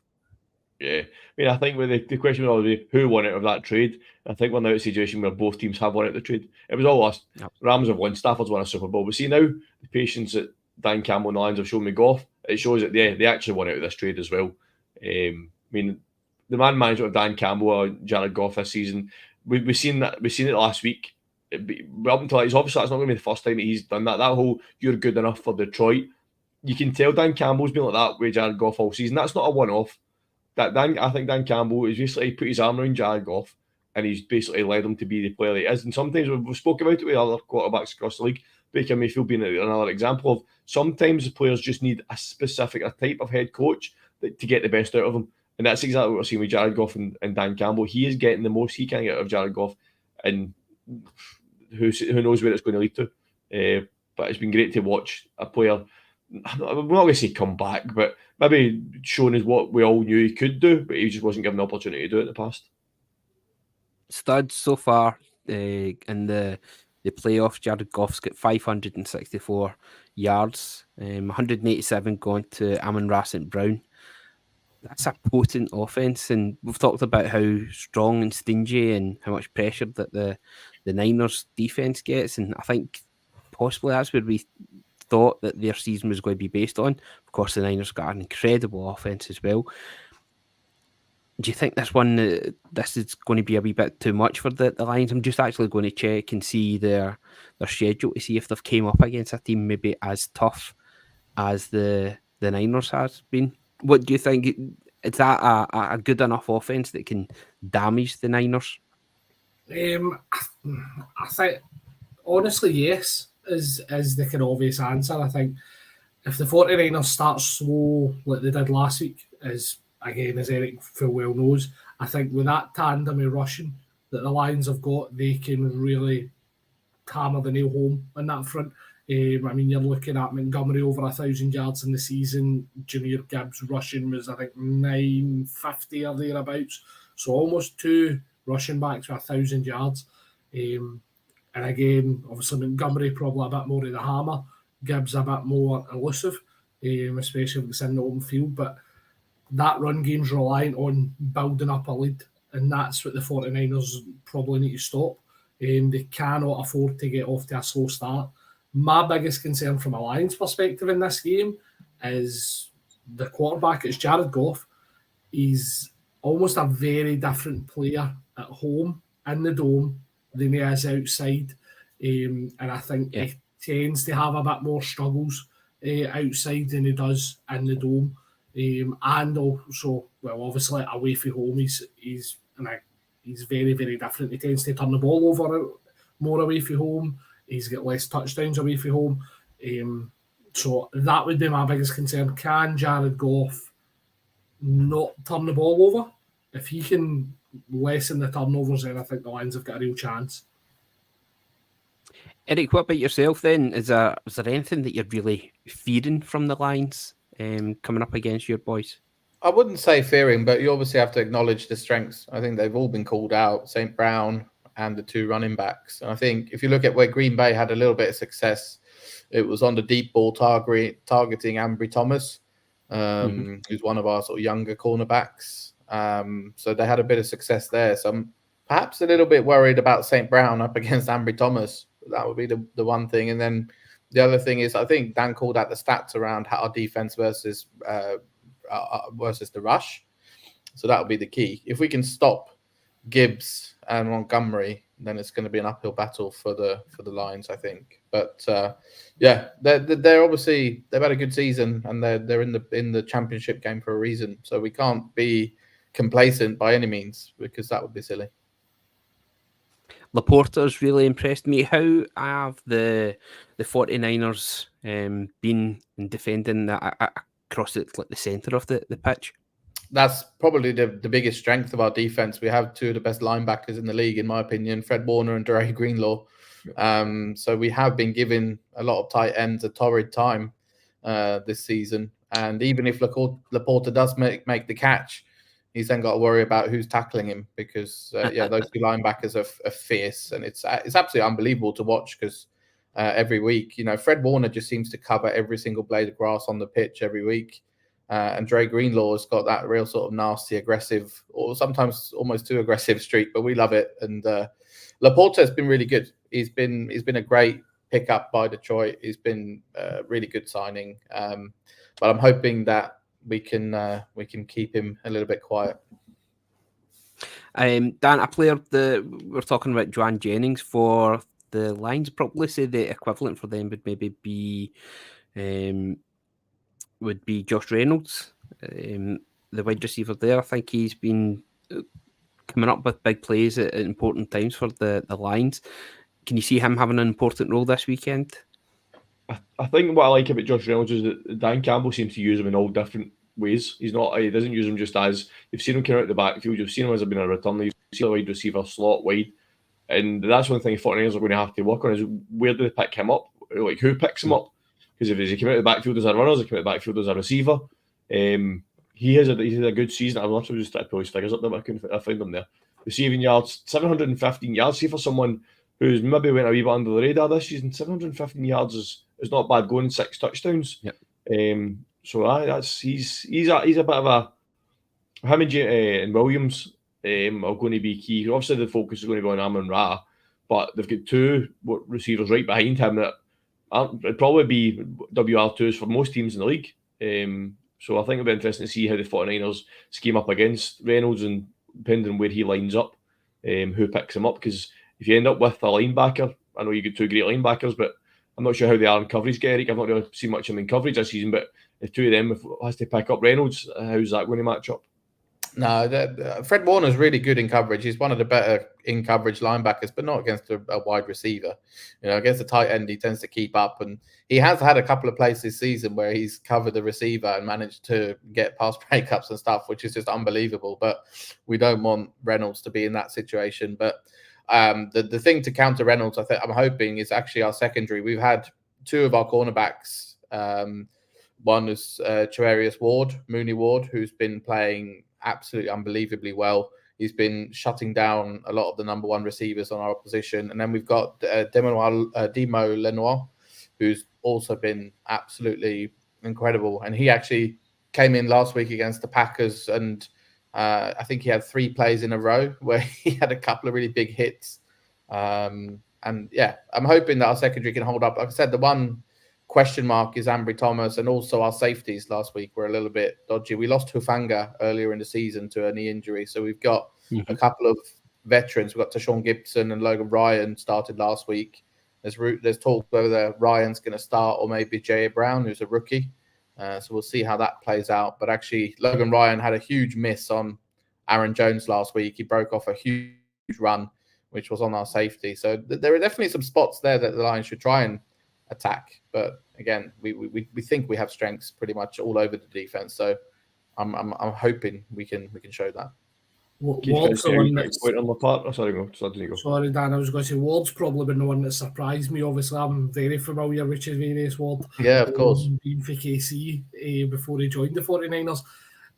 B: Yeah, I think with the question would always be who won out of that trade. I think we're now at a situation where both teams have won out the trade. It was all us. Yep. Rams have won, Stafford's won a Super Bowl. But see now, the patience that Dan Campbell and the Lions have shown with Goff, it shows that they actually won out of this trade as well. The man management of Dan Campbell, Jared Goff this season, we've seen it last week. Up until it's obviously that's not going to be the first time that he's done that. That whole "you're good enough for Detroit," you can tell Dan Campbell's been like that with Jared Goff all season. That's not a one-off. I think Dan Campbell has basically put his arm around Jared Goff and he's basically led him to be the player that he is. And sometimes we've spoken about it with other quarterbacks across the league. Baker Mayfield being another example of sometimes the players just need a type of head coach to get the best out of them. And that's exactly what we're seeing with Jared Goff and Dan Campbell. He is getting the most he can get out of Jared Goff, and who knows where it's going to lead to. But it's been great to watch a player, I'm not going to say come back, but maybe shown us what we all knew he could do, but he just wasn't given the opportunity to do it in the past.
A: Studs so far in the playoffs. Jared Goff's got 564 yards, 187 going to Amon-Ra St. Brown. That's a potent offense, and we've talked about how strong and stingy and how much pressure that the Niners defense gets, and I think possibly that's where we thought that their season was going to be based on. Of course, the Niners got an incredible offense as well. Do you think this is going to be a wee bit too much for the Lions? I'm just actually going to check and see their schedule to see if they've came up against a team maybe as tough as the Niners has been. What do you think? Is that a good enough offense that can damage the Niners?
C: I think, honestly, yes, is the kind of obvious answer. I think if the 49ers start slow like they did last week, as Eric full well knows, I think with that tandem of rushing that the Lions have got, they can really hammer the nail home on that front. You're looking at Montgomery over 1,000 yards in the season. Jahmyr Gibbs rushing was, I think, 950 or thereabouts. So almost two rushing backs with 1,000 yards. And again, obviously Montgomery probably a bit more of the hammer. Gibbs a bit more elusive, especially if it's in the open field. But that run game's reliant on building up a lead. And that's what the 49ers probably need to stop. They cannot afford to get off to a slow start. My biggest concern from a Lions perspective in this game is the quarterback. It's Jared Goff. He's almost a very different player at home in the Dome than he is outside. And I think he tends to have a bit more struggles outside than he does in the Dome. And also, well, obviously away from home, he's very, very different. He tends to turn the ball over more away from home. He's got less touchdowns away from home. So that would be my biggest concern. Can Jared Goff not turn the ball over? If he can lessen the turnovers, then I think the Lions have got a real chance.
A: Eric, what about yourself then? Is there anything that you're really fearing from the Lions coming up against your boys?
D: I wouldn't say fearing, but you obviously have to acknowledge the strengths. I think they've all been called out, St. Brown and the two running backs. And I think if you look at where Green Bay had a little bit of success, it was on the deep ball targeting Ambry Thomas, who's one of our sort of younger cornerbacks. So they had a bit of success there. So I'm perhaps a little bit worried about St. Brown up against Ambry Thomas. That would be the one thing. And then the other thing is, I think Dan called out the stats around our defense versus the rush. So that would be the key. If we can stop Gibbs and Montgomery, then it's going to be an uphill battle for the Lions, I think. But they're obviously, they've had a good season and they're in the championship game for a reason. So we can't be complacent by any means, because that would be silly.
A: Laporta's really impressed me. How have the 49ers been in defending that across the centre of the pitch?
D: That's probably the biggest strength of our defense. We have two of the best linebackers in the league, in my opinion, Fred Warner and Dre Greenlaw. So we have been giving a lot of tight ends a torrid time this season. And even if Laporta does make the catch, he's then got to worry about who's tackling him, because those two linebackers are fierce, and it's absolutely unbelievable to watch, because every week, Fred Warner just seems to cover every single blade of grass on the pitch every week. And Dre Greenlaw has got that real sort of nasty, aggressive, or sometimes almost too aggressive streak, but we love it. And Laporta has been really good. He's been a great pickup by Detroit. He's been a really good signing. But I'm hoping that we can keep him a little bit quiet.
A: Dan, a player that we're talking about, Joanne Jennings for the Lions, probably say the equivalent for them would maybe be Josh Reynolds, the wide receiver there. I think he's been coming up with big plays at important times for the Lions. Can you see him having an important role this weekend?
B: I think what I like about Josh Reynolds is that Dan Campbell seems to use him in all different ways. He doesn't use him just as, you've seen him come out the backfield, you've seen him as being a returner, you've seen a wide receiver slot wide, and that's one thing 49ers are going to have to work on, is where do they pick him up? Like, who picks him up? Because if he came out the backfield as a runner, does he come out the backfield as a receiver? He has a good season. I'm literally just trying to pull his figures up there, but I couldn't find them there. Receiving yards, 715 yards. See, for someone who's maybe went a wee bit under the radar this season, 715 yards is not bad going, 6 touchdowns.
A: Yep.
B: So he's a bit of a, him and Williams are going to be key. Obviously, the focus is going to be on Amon-Ra, but they've got two receivers right behind him that it'd probably be WR2s for most teams in the league. So I think it'll be interesting to see how the 49ers scheme up against Reynolds, and depending on where he lines up, who picks him up. Because if you end up with a linebacker, I know you get two great linebackers, but I'm not sure how they are in coverage, Eric. I've not really seen much of them in coverage this season, but if two of them has to pick up Reynolds, how's that going to match up?
D: No, Fred Warner's really good in coverage. He's one of the better in coverage linebackers, but not against a wide receiver. Against a tight end, he tends to keep up, and he has had a couple of plays this season where he's covered the receiver and managed to get past breakups and stuff, which is just unbelievable. But we don't want Reynolds to be in that situation. But the thing to counter Reynolds, I'm hoping, is actually our secondary. We've had two of our cornerbacks. One is Mooney Ward, who's been playing absolutely unbelievably well. He's been shutting down a lot of the number one receivers on our opposition. And then we've got Demo Lenoir, who's also been absolutely incredible. And he actually came in last week against the Packers, and I think he had 3 plays in a row where he had a couple of really big hits. I'm hoping that our secondary can hold up. Like I said, the one question mark is Ambry Thomas, and also our safeties last week were a little bit dodgy. We lost Hufanga earlier in the season to a knee injury, so we've got a couple of veterans. We've got Tashawn Gibson and Logan Ryan started last week. There's talk whether Ryan's going to start or maybe J.A. Brown, who's a rookie. So we'll see how that plays out. But actually, Logan Ryan had a huge miss on Aaron Jones last week. He broke off a huge run, which was on our safety. So there are definitely some spots there that the Lions should try and attack. But again, we think we have strengths pretty much all over the defense. So I'm hoping we can show that.
C: Ward's the one that's...
B: on my part. Oh, sorry, go.
C: Sorry, Dan. I was going to say Ward's probably been the one that surprised me. Obviously, I'm very familiar with Javarius Ward.
D: Yeah, of course.
C: Being for KC before he joined the 49ers.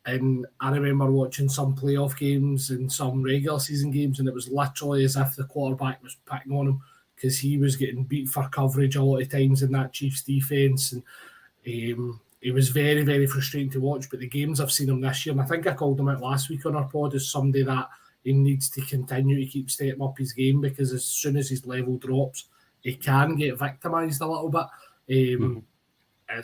C: And I remember watching some playoff games and some regular season games, and it was literally as if the quarterback was picking on him because he was getting beat for coverage a lot of times in that Chiefs defence. And it was very, very frustrating to watch. But the games I've seen him this year, and I think I called him out last week on our pod, is somebody that he needs to continue to keep stepping up his game, because as soon as his level drops, he can get victimised a little bit.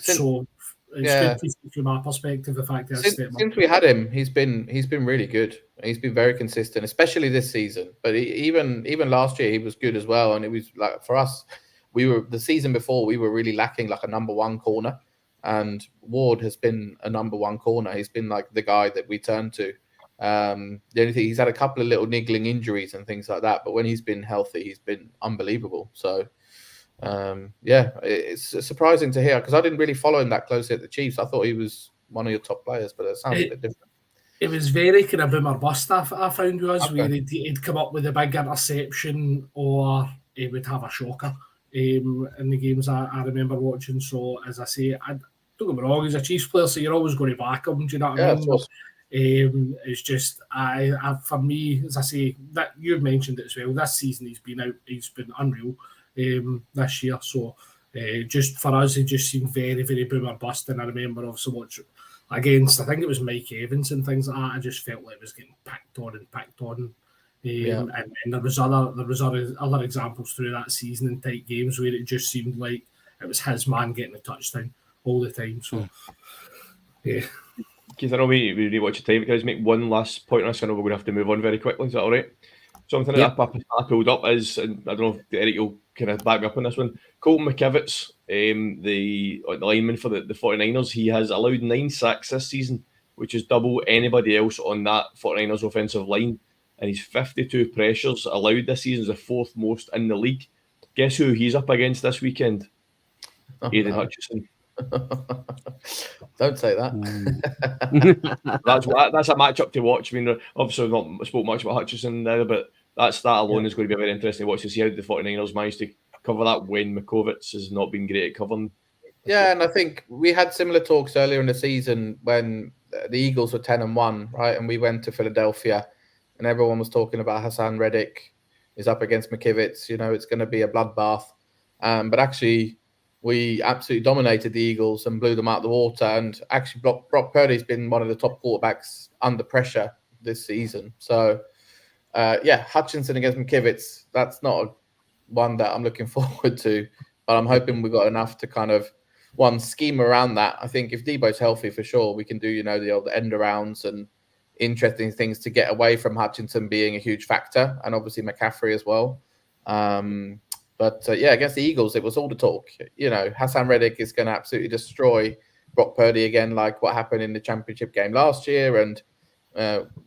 C: So it's good to see from my perspective the fact that
D: since we had him, he's been really good. He's been very consistent, especially this season. But even last year, he was good as well. And it was like, for us, the season before, we were really lacking like a number one corner. And Ward has been a number one corner. He's been like the guy that we turn to. The only thing, he's had a couple of little niggling injuries and things like that. But when he's been healthy, he's been unbelievable. So, it's surprising to hear, because I didn't really follow him that closely at the Chiefs. I thought he was one of your top players, but it sounds a bit different.
C: It was very kind of boomer bust, I found, where he'd come up with a big interception or he would have a shocker in the games I remember watching. So, as I say, don't get me wrong, he's a Chiefs player, so you're always going to back him. Do you know what I mean?
D: Of course.
C: It's just, for me, as I say, that you've mentioned it as well. This season he's been unreal this year. So just for us, it just seemed very, very boomer bust. And I remember obviously watching against, I think it was Mike Evans and things like that. I just felt like it was getting picked on. And there was other examples through that season in tight games where it just seemed like it was his man getting the touchdown all the time. So, yeah.
B: Keith, I know we really watch your time. Can I just make one last point on this? I know we're going to have to move on very quickly. Is that all right? Something that I pulled up is, and I don't know if Eric will kind of back me up on this one, Colton McKivitz, the lineman for the 49ers, he has allowed 9 sacks this season, which is double anybody else on that 49ers offensive line. And he's 52 pressures allowed this season, is the 4th most in the league. Guess who he's up against this weekend? Aiden Hutchinson.
D: Don't say that.
B: That's a matchup to watch. I mean, obviously I've not spoke much about Hutchinson there, but that alone is going to be very interesting to watch to see how the 49ers managed to cover that when Makovitz has not been great at covering.
D: Yeah, and I think we had similar talks earlier in the season when the Eagles were 10-1, right? And we went to Philadelphia and everyone was talking about Hassan Reddick is up against McKivitz. You know, it's going to be a bloodbath. But actually, we absolutely dominated the Eagles and blew them out of the water. And actually, Brock Purdy's been one of the top quarterbacks under pressure this season. So, Hutchinson against McKivitz, that's not one that I'm looking forward to. But I'm hoping we've got enough to kind of, scheme around that. I think if Debo's healthy, for sure, we can do, the old end arounds and interesting things to get away from Hutchinson being a huge factor. And obviously McCaffrey as well. But against the Eagles, it was all the talk. Hassan Reddick is going to absolutely destroy Brock Purdy again, like what happened in the championship game last year. And,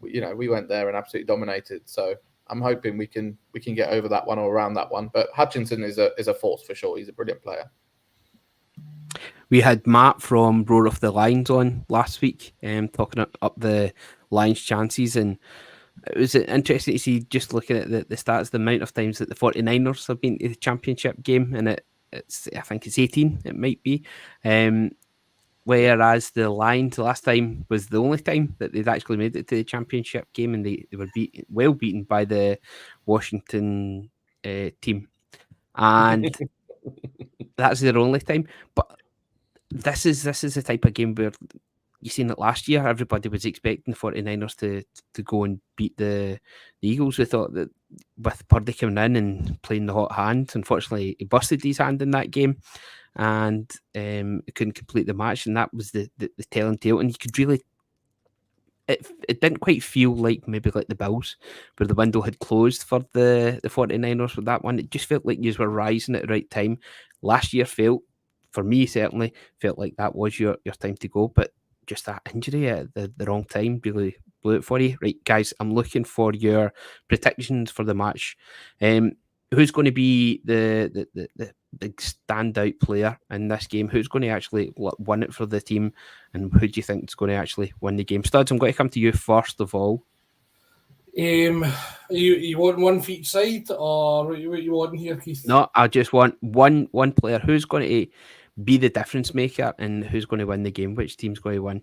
D: we went there and absolutely dominated. So I'm hoping we can get over that one or around that one. But Hutchinson is a force for sure. He's a brilliant player.
A: We had Matt from Roar of the Lions on last week, talking up the Lions' chances, and it was interesting to see, just looking at the stats, the amount of times that the 49ers have been to the championship game, and it's I think it's 18, it might be. Whereas the Lions, the last time was the only time that they'd actually made it to the championship game, and they were beaten by the Washington team. And that's their only time. But this is the type of game where you seen it last year. Everybody was expecting the 49ers to go and beat the Eagles. We thought that with Purdy coming in and playing the hot hand, unfortunately he busted his hand in that game and he couldn't complete the match, and that was the telling tale. And you could really it didn't quite feel like maybe like the Bills, where the window had closed for the 49ers with that one. It just felt like you were rising at the right time. Last year felt, for me certainly, felt like that was your time to go, but just that injury at the wrong time really blew it for you. Right, guys, I'm looking for your predictions for the match. Who's going to be the big standout player in this game? Who's going to actually win it for the team? And who do you think is going to actually win the game? Studs, I'm going to come to you first of all.
C: You want one for each side, or what you want here, Keith?
A: No, I just want one player. Who's going to be the difference maker, and who's going to win the game? Which team's going to
C: win?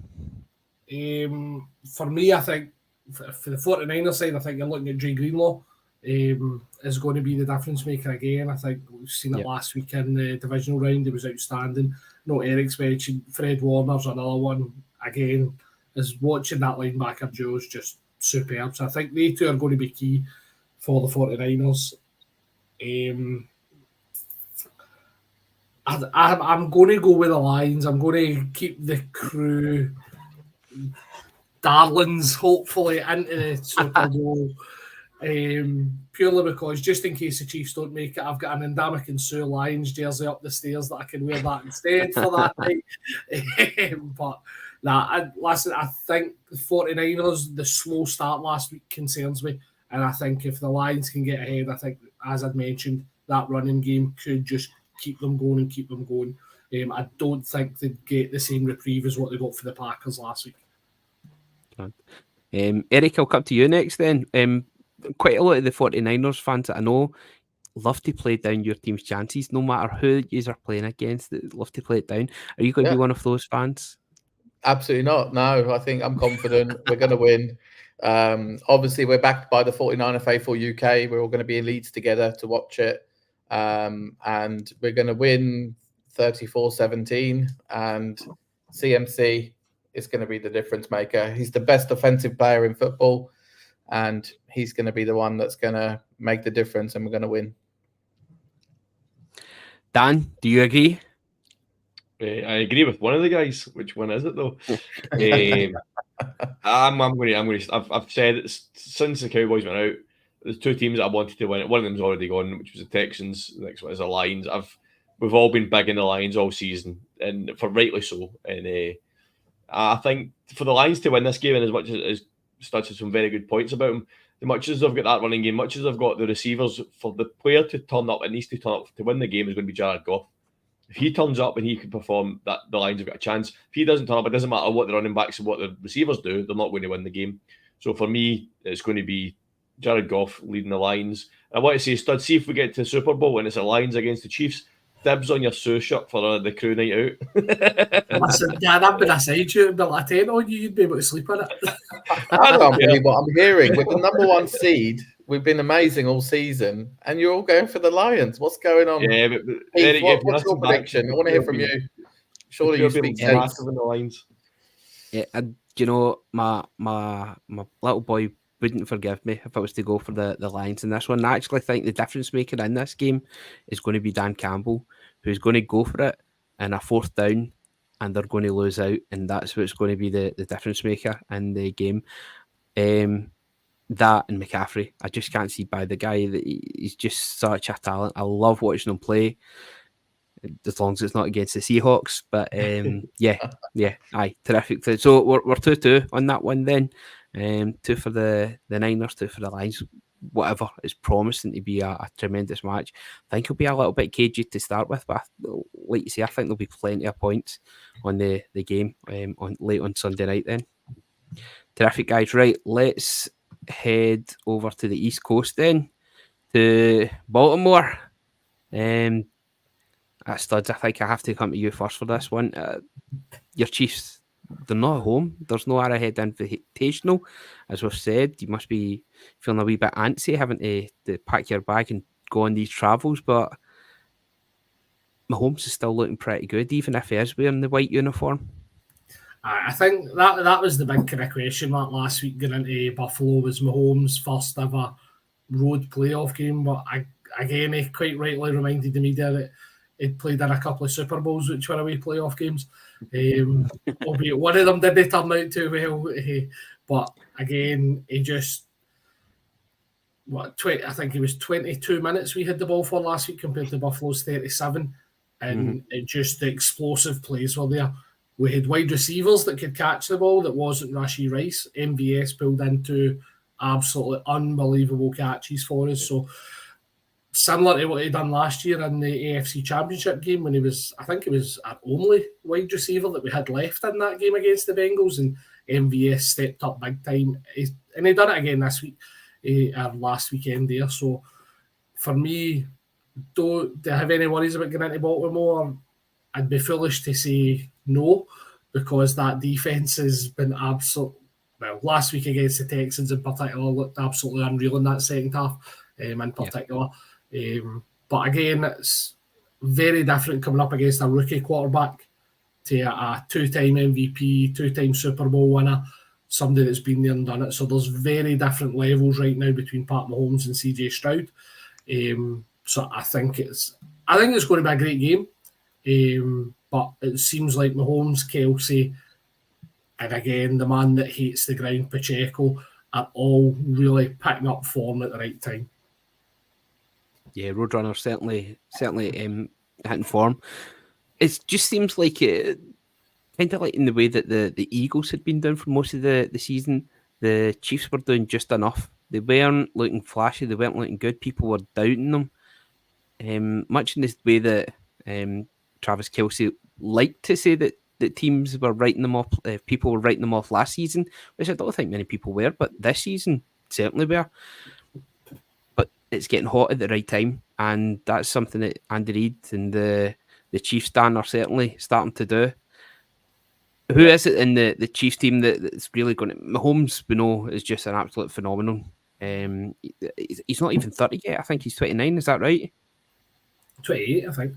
C: For me, I think for the 49ers side, I think you're looking at Dre Greenlaw. Is going to be the difference maker again. I think we've seen it last week in the divisional round. It was outstanding. No, Eric's mentioned Fred Warner's another one. Again, is watching that linebacker duo is just superb. So I think they two are going to be key for the 49ers. I'm going to go with the Lions. I'm going to keep the crew darlings, hopefully, into the Super Bowl. Purely because just in case the Chiefs don't make it, I've got an Ndamukong and Sue Lions jersey up the stairs that I can wear that instead for that night. But listen, I think the 49ers, the slow start last week concerns me, and I think if the Lions can get ahead, I think, as I'd mentioned, that running game could just keep them going. I don't think they'd get the same reprieve as what they got for the Packers last week.
A: Eric, I'll come to you next then. Quite a lot of the 49ers fans that I know love to play down your team's chances, no matter who you are playing against. They love to play it down. Are you going to be one of those fans?
D: Absolutely not. No, I think I'm confident we're going to win. Obviously, we're backed by the 49er Faithful UK. We're all going to be in Leeds together to watch it. And we're going to win 34-17. And CMC is going to be the difference maker. He's the best offensive player in football. And he's going to be the one that's going to make the difference, and we're going to win.
A: Dan, do you agree?
B: I agree with one of the guys. Which one is it though? I've said it since the Cowboys went out. There's two teams that I wanted to win. One of them's already gone, which was the Texans. The next one is the Lions. We've all been big in the Lions all season, and for rightly so. And I think for the Lions to win this game, and as much as Studs has some very good points about him, as much as they've got that running game, much as they've got the receivers, for the player to turn up, it needs to turn up to win the game is going to be Jared Goff. If he turns up and he can perform, that the Lions have got a chance. If he doesn't turn up, it doesn't matter what the running backs and what the receivers do, they're not going to win the game. So for me, it's going to be Jared Goff leading the Lions. I want to say, Stud, see if we get to the Super Bowl and it's the Lions against the Chiefs. Dibs on your Sue shirt for the crew night out.
C: Listen, Dan, I've been aside you, but I tell you, you'd be able to sleep in it.
D: I can't believe what I'm hearing. With the number one seed, we've been amazing all season, and you're all going for the Lions. What's going on?
B: Yeah, but
D: Heath, what's your prediction? I want to hear from you. Surely you speak sense.
B: In the Lions.
A: Yeah, you know, my little boy wouldn't forgive me if I was to go for the Lions in this one. I actually think the difference maker in this game is going to be Dan Campbell, who's going to go for it in a fourth down, and they're going to lose out, and that's what's going to be the difference maker in the game. That and McCaffrey, I just can't see by the guy. That he's just such a talent. I love watching him play, as long as it's not against the Seahawks. But terrific. So we're 2-2 on that one then. 2 for the Niners, 2 for the Lions. Whatever, it's promising to be a tremendous match. I think it'll be a little bit cagey to start with, but like you say, I think there'll be plenty of points on the game late on Sunday night then. Terrific, guys. Right, let's head over to the East Coast then, to Baltimore. Studs, I think I have to come to you first for this one. Your Chiefs, they're not at home. There's no Arrowhead Invitational, as we've said. You must be feeling a wee bit antsy having to pack your bag and go on these travels, but Mahomes is still looking pretty good, even if he is wearing the white uniform.
C: I think that was the big kind of question mark last week going into Buffalo. Was Mahomes' first ever road playoff game, but again, he quite rightly reminded the media that he'd played in a couple of Super Bowls, which were away playoff games. Albeit one of them didn't turn out too well. But again, he just I think it was 22 minutes we had the ball for last week compared to Buffalo's 37, and it just the explosive plays were there. We had wide receivers that could catch the ball that wasn't Rashee Rice. MVS pulled into absolutely unbelievable catches for us. So similar to what he done last year in the AFC Championship game when I think it was our only wide receiver that we had left in that game against the Bengals, and MVS stepped up big time. And he done it again this week, last weekend there. So for me, do I have any worries about getting into Baltimore? I'd be foolish to say no, because that defense has been last week against the Texans in particular looked absolutely unreal in that second half, in particular. But again, it's very different coming up against a rookie quarterback to a two-time MVP, two-time Super Bowl winner, somebody that's been there and done it. So there's very different levels right now between Pat Mahomes and CJ Stroud. So I think it's going to be a great game. But it seems like Mahomes, Kelsey, and again, the man that hates the ground, Pacheco, are all really picking up form at the right time.
A: Yeah, Roadrunner certainly hitting form. It just seems like it, kind of like in the way that the Eagles had been doing for most of the season, the Chiefs were doing just enough. They weren't looking flashy, they weren't looking good. People were doubting them. Much in this way that Travis Kelce liked to say that teams were writing them off, people were writing them off last season, which I don't think many people were, but this season certainly were. But it's getting hot at the right time, and that's something that Andy Reid and the Chiefs stand are certainly starting to do. Who is it in the Chiefs team that's really going to... Mahomes, we know, is just an absolute phenomenon. He's not even 30 yet. I think he's 29. Is that right?
C: 28, I think.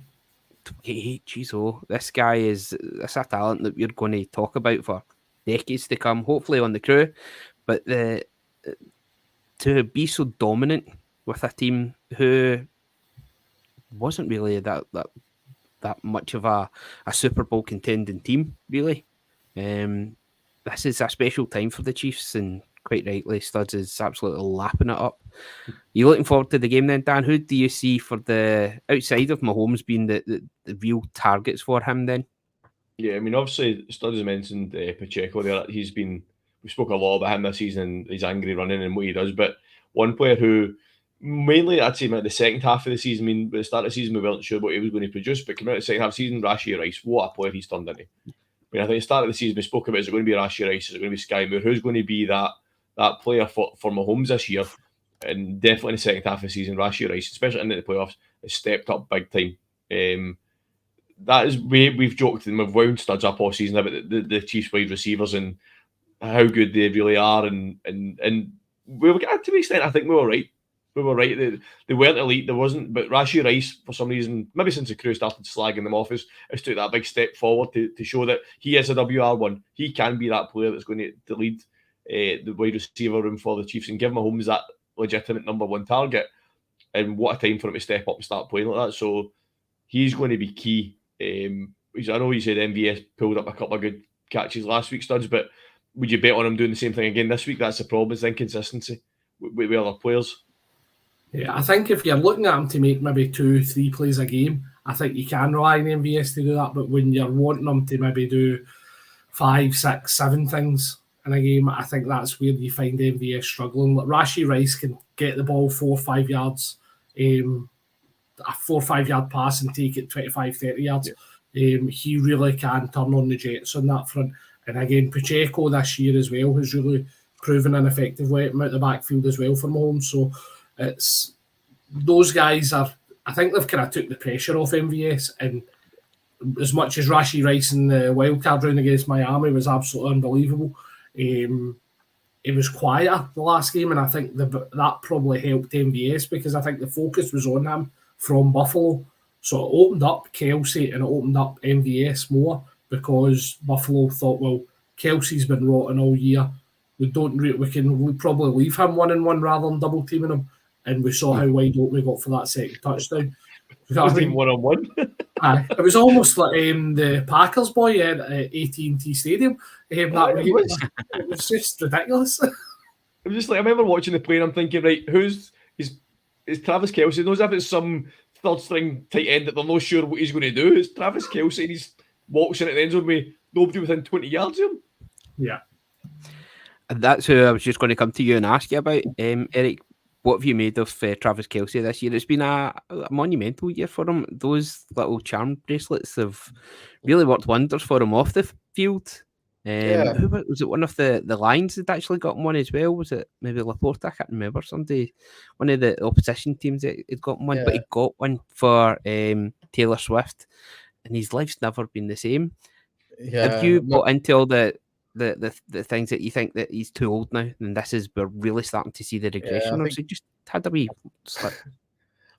A: 28, geez, this guy is a talent that we're going to talk about for decades to come, hopefully on the crew. But to be so dominant with a team who wasn't really that much of a Super Bowl contending team, really. This is a special time for the Chiefs, and quite rightly, Studs is absolutely lapping it up. You looking forward to the game then, Dan? Who do you see for the outside of Mahomes being the real targets for him then?
B: Yeah, I mean, obviously, Studs has mentioned Pacheco there. We spoke a lot about him this season and his angry running and what he does. But one player who mainly, I'd say, about the second half of the season, I mean, at the start of the season, we weren't sure what he was going to produce, but coming out of the second half of the season, Rashee Rice, what a player he's turned into. I mean, I think at the start of the season, we spoke about, is it going to be Rashee Rice? Is it going to be Sky Moore? Who's going to be that player for Mahomes this year? And definitely in the second half of the season, Rashee Rice, especially into the playoffs, has stepped up big time. That is, we've joked and we've wound Studs up all season about the Chiefs wide receivers and how good they really are. And we were, to an extent, I think we were right. We were right. They weren't elite. There wasn't. But Rashee Rice, for some reason, maybe since the crew started slagging them off, has took that big step forward to show that he is a WR1. He can be that player that's going to lead the wide receiver room for the Chiefs and give Mahomes that legitimate number one target. And what a time for him to step up and start playing like that. So he's going to be key. I know you said MVS pulled up a couple of good catches last week, Studs, but would you bet on him doing the same thing again this week? That's the problem, is the inconsistency with other players.
C: Yeah, I think if you're looking at him to make maybe 2-3 plays a game, I think you can rely on MVS to do that. But when you're wanting him to maybe do 5, 6, 7 things in a game, I think that's where you find MVS struggling. Like Rashee Rice can get the ball 4 or 5 yards, a 4 or 5 yard pass and take it 25, 30 yards. Yeah. He really can turn on the Jets on that front. And again, Pacheco this year as well has really proven an effective weapon out the backfield as well for Mahomes. So it's those guys I think they've kind of took the pressure off MVS. And as much as Rashee Rice in the wildcard round against Miami was absolutely unbelievable, it was quieter the last game, and I think that probably helped MVS because I think the focus was on him from Buffalo. So it opened up Kelsey and it opened up MVS more because Buffalo thought, well, Kelsey's been rotten all year. We can probably leave him 1-1 rather than double teaming him. And we saw how wide open we got for that second touchdown.
B: You know what I mean? 1-on-1.
C: Aye, it was almost like the Packers boy at AT&T Stadium. That
B: it
C: week.
B: was.
C: It was just ridiculous.
B: I'm just like, I remember watching the play and I'm thinking, right, is Travis Kelce? Knows if it's some third string tight end that they're not sure what he's going to do. It's Travis Kelce and he's walks in at the end zone with nobody within 20 yards of him.
C: Yeah.
A: And that's who I was just going to come to you and ask you about, Eric. What have you made of Travis Kelce this year? It's been a monumental year for him. Those little charm bracelets have really worked wonders for him off the field. Who was it? One of the Lions had actually got one as well. Was it maybe Laporte? I can't remember. Somebody, one of the opposition teams had got one, but he got one for Taylor Swift, and his life's never been the same. Have you bought into all the things that you think that he's too old now, and this is we're really starting to see the regression, or has he just had a wee slip?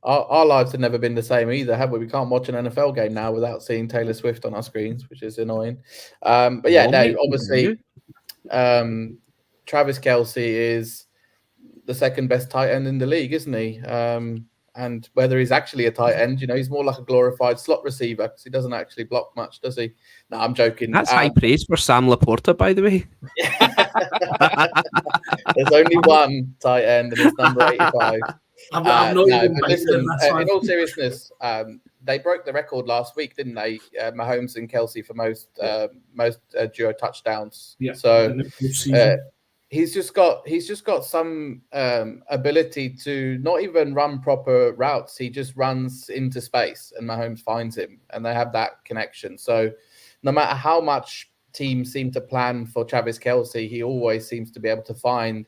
D: Our lives have never been the same either, have we? We can't watch an NFL game now without seeing Taylor Swift on our screens, which is annoying. But yeah, no, obviously, Travis Kelce is the second best tight end in the league, isn't he? And whether he's actually a tight end, he's more like a glorified slot receiver because he doesn't actually block much, does he? No, I'm joking.
A: That's high praise for Sam Laporta, by the way.
D: There's only one tight end, and it's number 85. In all seriousness, they broke the record last week, didn't they? Mahomes and Kelce for most duo touchdowns.
C: Yeah.
D: So he's just got some ability to not even run proper routes. He just runs into space, and Mahomes finds him, and they have that connection. So no matter how much teams seem to plan for Travis Kelce, he always seems to be able to find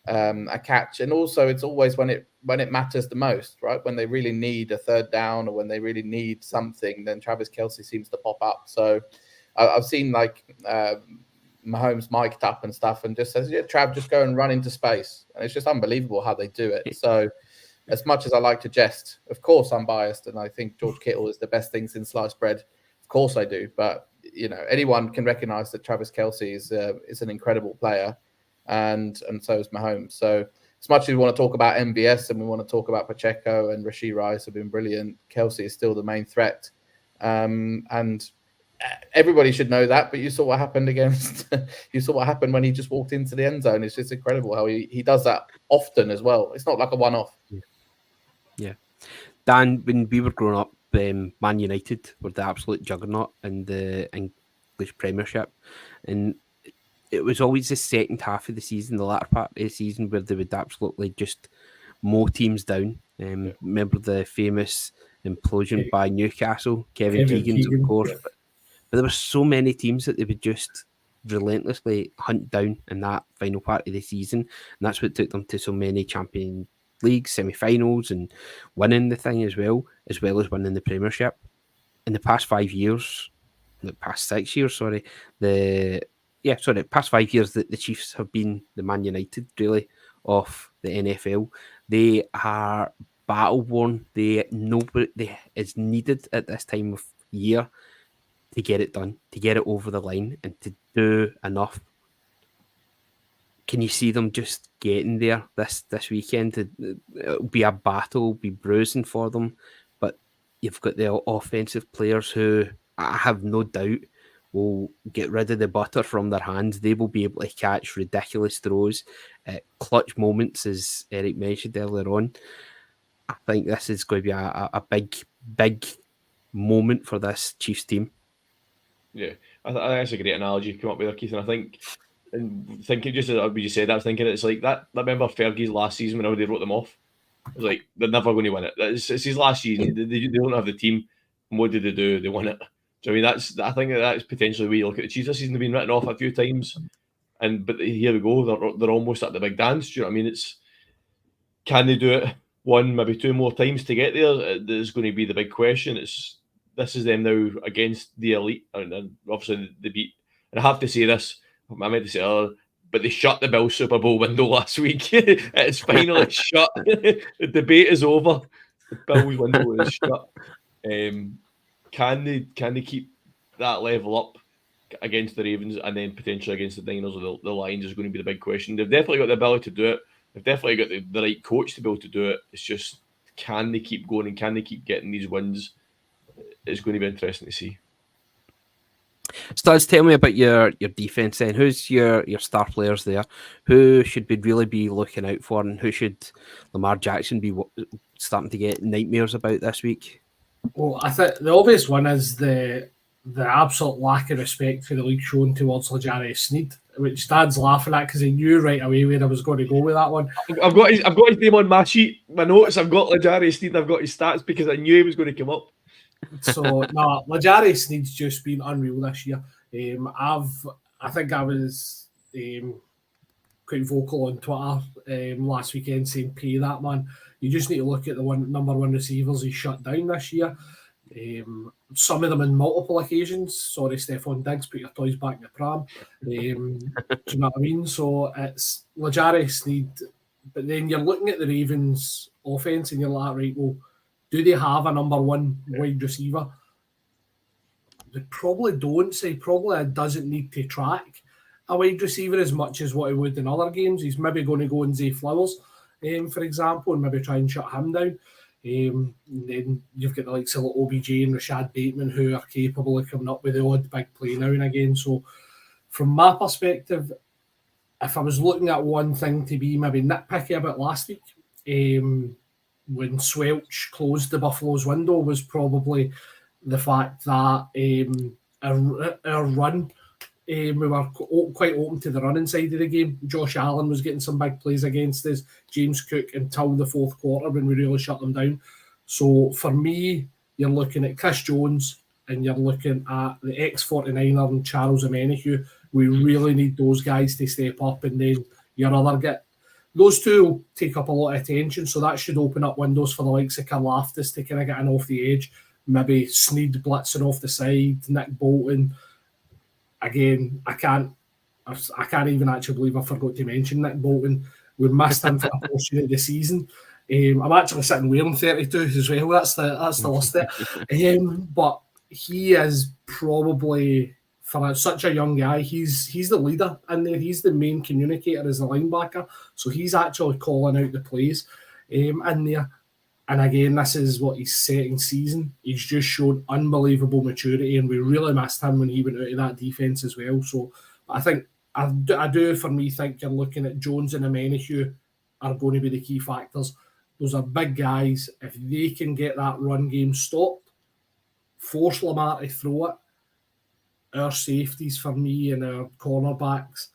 D: a catch. And also, it's always when it matters the most, right? When they really need a third down or when they really need something, then Travis Kelce seems to pop up. So I've seen Mahomes mic'd up and stuff and just says, yeah, Trav, just go and run into space. And it's just unbelievable how they do it. So as much as I like to jest, of course I'm biased and I think George Kittle is the best thing since sliced bread. Of course I do. But, anyone can recognize that Travis Kelce is an incredible player. And so is Mahomes. So as much as we want to talk about MBS and we want to talk about Pacheco and Rashee Rice have been brilliant, Kelce is still the main threat. And everybody should know that, but you saw what happened when he just walked into the end zone. It's just incredible how he does that often as well. It's not like a one-off.
A: Yeah. Dan, when we were growing up, Man United were the absolute juggernaut in the English Premiership. And it was always the second half of the season, the latter part of the season, where they would absolutely just mow teams down. Remember the famous implosion by Newcastle, Kevin Keegan's, of course. But there were so many teams that they would just relentlessly hunt down in that final part of the season. And that's what took them to so many Champions League semi-finals and winning the thing as well as winning the Premiership. In the past 5 years, past 6 years, past 5 years that the Chiefs have been the Man United, really, of the NFL. They are battle-worn. Nobody is needed at this time of year to get it done, to get it over the line, and to do enough. Can you see them just getting there this weekend? It'll be a battle, it'll be bruising for them, but you've got the offensive players who I have no doubt will get rid of the butter from their hands. They will be able to catch ridiculous throws at clutch moments, as Eric mentioned earlier on. I think this is going to be a big moment for this Chiefs team.
B: Yeah, I think that's a great analogy you come up with there, Keith. And I think, and thinking just as you said, I was thinking it's like that. I remember Fergie's last season when they wrote them off. It was like they're never going to win it. It's his last season. They don't have the team. And what did they do? They won it. So I think that's potentially where you look at the Chiefs this season. They've been written off a few times, but here we go. They're almost at the big dance. Do you know what I mean? Can they do it one, maybe two more times to get there? There's going to be the big question. This is them now against the elite, and obviously they beat. And I have to say this. I meant to say earlier, but they shut the Bills Super Bowl window last week. It's finally shut. The debate is over. The Bills window is shut. Can they keep that level up against the Ravens and then potentially against the Niners or the Lions is going to be the big question. They've definitely got the ability to do it. They've definitely got the right coach to be able to do it. It's just, can they keep going and can they keep getting these wins it's going to be interesting to see.
A: Studs, tell me about your defense then. Who's your star players there? Who should we really be looking out for, and who should Lamar Jackson be starting to get nightmares about this week?
C: Well, I think the obvious one is the absolute lack of respect for the league shown towards L'Jarius Sneed, which Dad's laughing at because he knew right away where I was going to go with that one.
B: I've got his name on my sheet, my notes. I've got L'Jarius Sneed. I've got his stats because I knew he was going to come up.
C: So no, L'Jarius Sneed's just been unreal this year. I think I was quite vocal on Twitter last weekend saying pay that man. You just need to look at the number one receivers he shut down this year. Some of them in multiple occasions. Sorry, Stephon Diggs, put your toys back in the pram. Do you know what I mean? So it's L'Jarius Sneed. But then you're looking at the Ravens offense and you're like, right, well, do they have a number one wide receiver? They probably don't. So he probably doesn't need to track a wide receiver as much as what he would in other games. He's maybe going to go and Zay Flowers, for example, and maybe try and shut him down. And then you've got the likes of OBJ and Rashad Bateman who are capable of coming up with the odd big play now and again. So from my perspective, if I was looking at one thing to be maybe nitpicky about last week, when Swelch closed the Buffalo's window, was probably the fact that our run, we were quite open to the running side of the game. Josh Allen was getting some big plays against us, James Cook, until the fourth quarter when we really shut them down. So for me, you're looking at Chris Jones and you're looking at the ex-49er and Charles Omenihu. We really need those guys to step up, and then your other get. Those two will take up a lot of attention, so that should open up windows for the likes of Karlaftis to kind of get in off the edge. Maybe Sneed blitzing off the side, Nick Bolton. Again, I can't even actually believe I forgot to mention Nick Bolton. We missed him for a portion of the season. I'm actually sitting wearing 32 as well. That's the list there. But he is probably, for such a young guy, he's the leader in there. He's the main communicator as a linebacker. So he's actually calling out the plays in there. And again, this is what his second season. He's just shown unbelievable maturity, and we really missed him when he went out of that defense as well. So I think I do for me think you're looking at Jones and Omenihu are going to be the key factors. Those are big guys. If they can get that run game stopped, force Lamar to throw it, our safeties for me and our cornerbacks,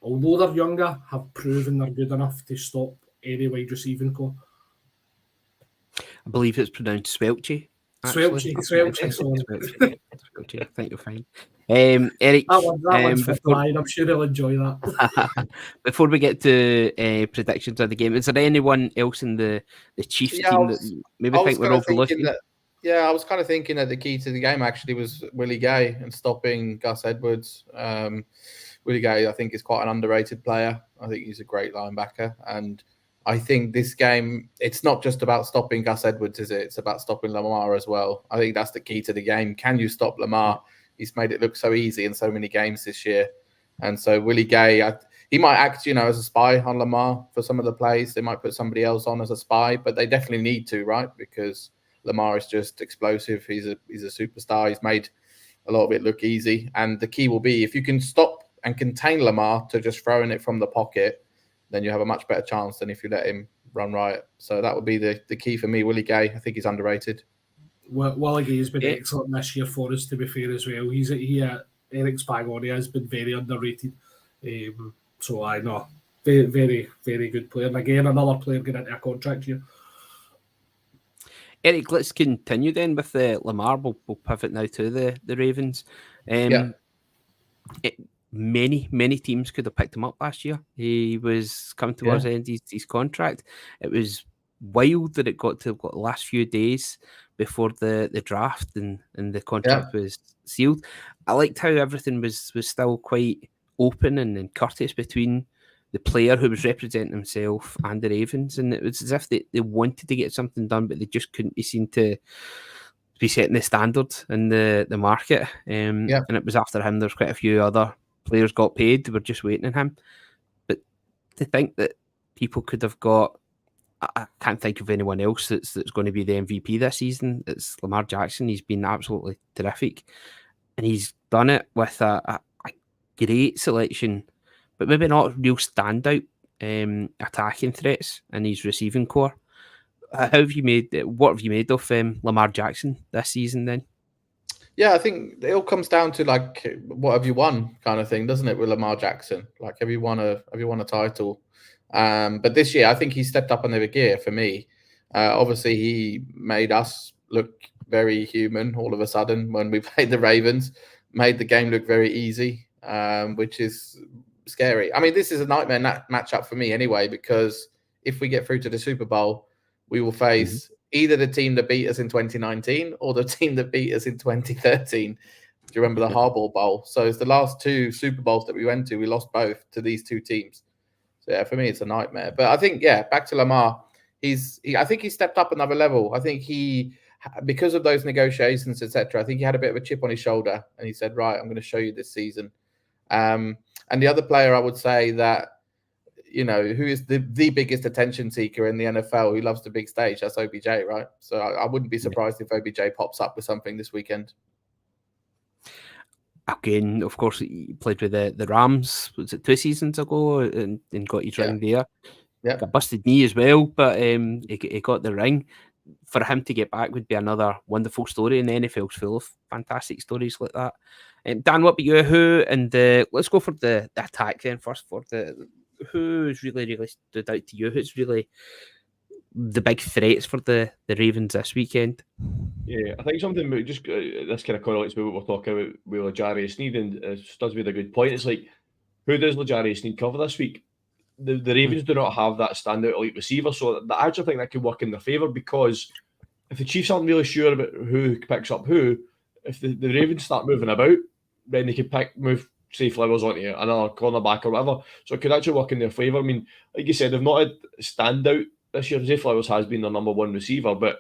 C: although they're younger, have proven they're good enough to stop any wide receiving core.
A: I believe it's pronounced Swelchy.
C: Swelchy.
A: I think you'll find. Eric,
C: that one's for Brian. I'm sure he'll enjoy that.
A: Before we get to predictions of the game, is there anyone else in the Chiefs team that maybe think we're overlooking?
D: I was kind of thinking that the key to the game actually was Willie Gay and stopping Gus Edwards. Willie Gay, I think, is quite an underrated player. I think he's a great linebacker, and I think this game, it's not just about stopping Gus Edwards, is it? It's about stopping Lamar as well. I think that's the key to the game. Can you stop Lamar? He's made it look so easy in so many games this year. And so Willie Gay, he might act, as a spy on Lamar for some of the plays. They might put somebody else on as a spy, but they definitely need to, right? Because Lamar is just explosive. He's a superstar. He's made a lot of it look easy. And the key will be, if you can stop and contain Lamar to just throwing it from the pocket, then you have a much better chance than if you let him run riot. So that would be the key for me. Willie Gay, I think he's underrated.
C: Willie Gay has been excellent this year for us, to be fair, as well. Eric Spagoni has been very underrated. So I know, very, very, very good player. And again, another player getting into a contract here.
A: Eric, let's continue then with Lamar. We'll pivot now to the Ravens. Many teams could have picked him up last year. He was coming towards the end of his contract. It was wild that it got to the last few days before the draft and the contract was sealed. I liked how everything was still quite open and courteous between the player who was representing himself and the Ravens, and it was as if they wanted to get something done, but they just couldn't be seen to be setting the standard in the market. And it was after him there's quite a few other players got paid. They were just waiting on him. But to think that people could have got I can't think of anyone else that's going to be the MVP this season. It's Lamar Jackson. He's been absolutely terrific, and he's done it with a great selection, but maybe not real standout attacking threats in his receiving core. What have you made of Lamar Jackson this season then?
D: Yeah, I think it all comes down to like what have you won kind of thing, doesn't it, with Lamar Jackson? Like have you won a title? But this year I think he stepped up another gear for me. Obviously he made us look very human all of a sudden when we played the Ravens, made the game look very easy, which is scary. I mean, this is a nightmare matchup for me anyway, because if we get through to the Super Bowl, we will face either the team that beat us in 2019 or the team that beat us in 2013. Do you remember the Harbaugh Bowl? So it's the last two Super Bowls that we went to. We lost both to these two teams. So yeah, for me, it's a nightmare. But I think, back to Lamar. I think he stepped up another level. I think because of those negotiations, etc. I think he had a bit of a chip on his shoulder, and he said, "Right, I'm going to show you this season." And the other player I would say that, who is the biggest attention seeker in the NFL, who loves the big stage, that's OBJ, right? So I wouldn't be surprised if OBJ pops up with something this weekend.
A: Again, of course, he played with the Rams, was it 2 seasons ago, and got his ring there.
D: Yeah.
A: Got busted knee as well, but he got the ring. For him to get back would be another wonderful story, and the NFL's full of fantastic stories like that. Dan, what about you? Let's go for the attack then first. Who's really stood out to you? Who's really the big threats for the Ravens this weekend?
B: Yeah, I think something just this kind of correlates with what we're talking about with L'Jarius Sneed, and does make a good point. It's like, who does L'Jarius Sneed cover this week? The Ravens do not have that standout elite receiver, so I actually think that could work in their favour, because if the Chiefs aren't really sure about who picks up who, if the Ravens start moving about, then they could move, say, Flowers onto another cornerback or whatever. So it could actually work in their favour. I mean, like you said, they've not had standout this year. Zay Flowers has been their number one receiver, but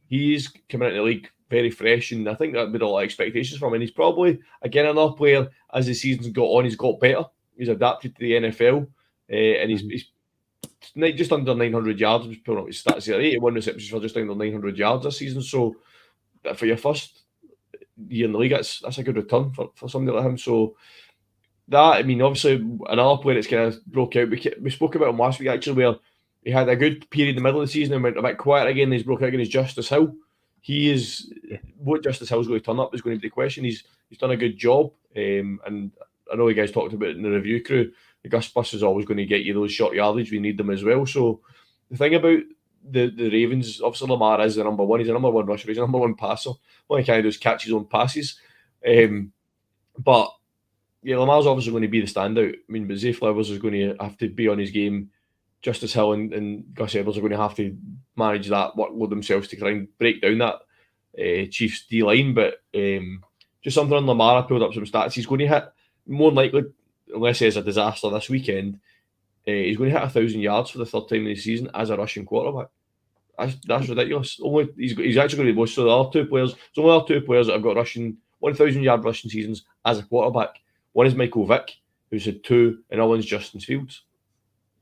B: he's coming into the league very fresh, and I think that would be a lot of expectations from him. And he's probably, again, another player, as the season's got on, he's got better. He's adapted to the NFL, and he's just under 900 yards. Just pulling up his stats here, 81 receptions for just under 900 yards this season. So for your first year in the league, that's a good return for somebody like him. So that, I mean, obviously another player that's kind of broke out. We spoke about him last week actually, where he had a good period in the middle of the season and went a bit quiet again. He's broke out again. Is Justice Hill. What Justice Hill's going to turn up is going to be the question. He's done a good job, and I know you guys talked about it in the review crew. The Gus Bus is always going to get you those short yardage. We need them as well. So the thing about the Ravens, obviously Lamar is the number one. He's the number one rusher. He's the number one passer. All he can do is catch his own passes. But yeah, Lamar's obviously going to be the standout. I mean, but Zay Flowers is going to have to be on his game. Justice Hill and Gus Edwards are going to have to manage that workload themselves to try and break down that Chiefs D-line. But just something on Lamar, I pulled up some stats. He's going to hit, more than likely, unless he has a disaster this weekend, he's going to hit 1,000 yards for the third time in the season as a rushing quarterback. That's ridiculous. He's actually going to be most of the other two players. There's only other two players that have got 1,000 yard rushing seasons as a quarterback. One is Michael Vick, who's had 2, and the other one's Justin Fields.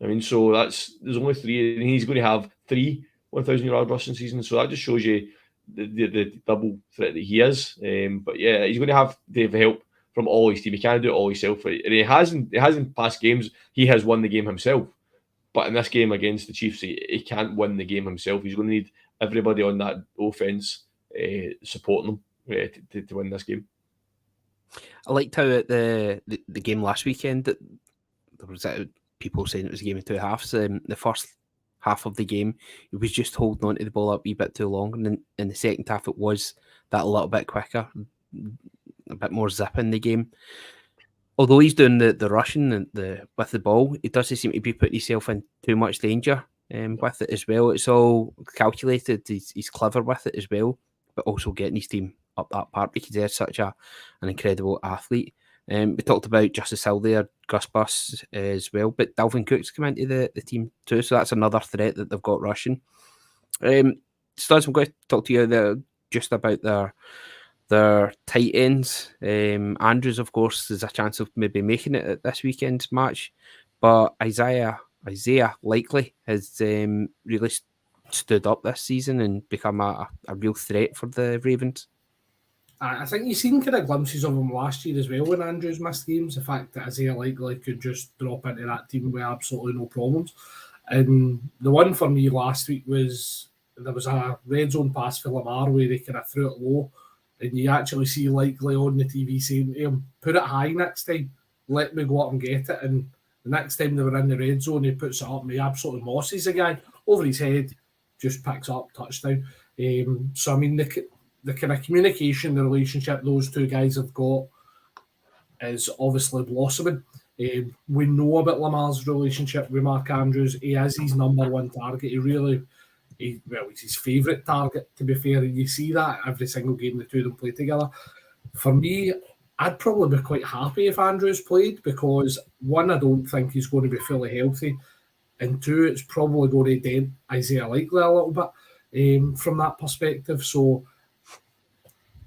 B: I mean, so there's only 3, and he's going to have 3 1,000 yard rushing seasons. So that just shows you the double threat that he is. But yeah, he's going to have the help from all his team. He can't do it all himself. And he hasn't in past games. He has won the game himself. But in this game against the Chiefs, he can't win the game himself. He's going to need everybody on that offense supporting him to win this game.
A: I liked how at the game last weekend, there was people saying it was a game of 2 halves. The first half of the game, he was just holding on to the ball up a wee bit too long. And then in the second half, it was that a little bit quicker, a bit more zip in the game. Although he's doing the rushing and with the ball, he doesn't seem to be putting himself in too much danger with it as well. It's all calculated. He's clever with it as well, but also getting his team up that part because they're such an incredible athlete. We talked about Justice Hill there, Gus Bus as well, but Dalvin Cook's come into the team too, so that's another threat that they've got rushing. Studs, I'm going to talk to you there just about their tight ends. Andrews, of course, there's a chance of maybe making it at this weekend's match, but Isaiah Isaiah Likely has really stood up this season and become a real threat for the Ravens.
C: I think you've seen kind of glimpses of him last year as well when Andrews missed games. The fact that Isaiah Likely could just drop into that team with absolutely no problems. And the one for me last week was there was a red zone pass for Lamar where he kind of threw it low, and you actually see Likely on the TV saying to him, "Put it high next time, let me go up and get it." And the next time they were in the red zone, he puts it up and he absolutely mosses the guy over his head, just picks up touchdown. So I mean the kind of communication, the relationship those two guys have got is obviously blossoming. We know about Lamar's relationship with Mark Andrews. He is his number one target. He's his favourite target, to be fair. And you see that every single game the two of them play together. For me, I'd probably be quite happy if Andrews played because, one, I don't think he's going to be fully healthy. And two, it's probably going to dent Isaiah Likely a little bit from that perspective. So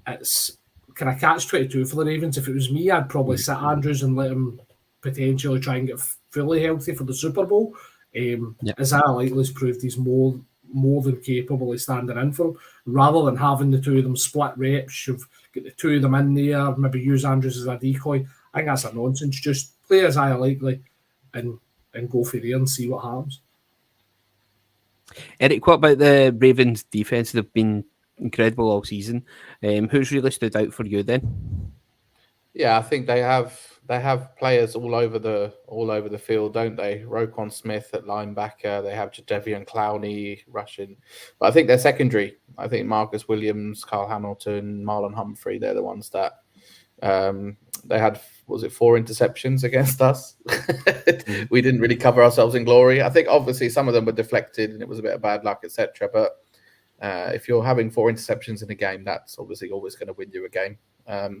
C: it's kind of catch-22 for the Ravens. If it was me, I'd probably sit Andrews and let him potentially try and get fully healthy for the Super Bowl. Isaiah Likely's proved he's more than capable of standing in for him, rather than having the two of them split reps. You've got the two of them in there, maybe use Andrews as a decoy. I think that's a nonsense. Just play Isaiah Likely and go for there and see what happens.
A: Eric, what about the Ravens' defense? They've been incredible all season. Who's really stood out for you then?
D: Yeah, I think they have players all over the field, don't they? Roquan Smith at linebacker. They have Jadeveon Clowney rushing, but I think they're secondary. I think Marcus Williams, Carl Hamilton, Marlon Humphrey. They're the ones that they had. Was it 4 interceptions against us? We didn't really cover ourselves in glory. I think obviously some of them were deflected and it was a bit of bad luck, etc. But if you're having 4 interceptions in a game, that's obviously always going to win you a game.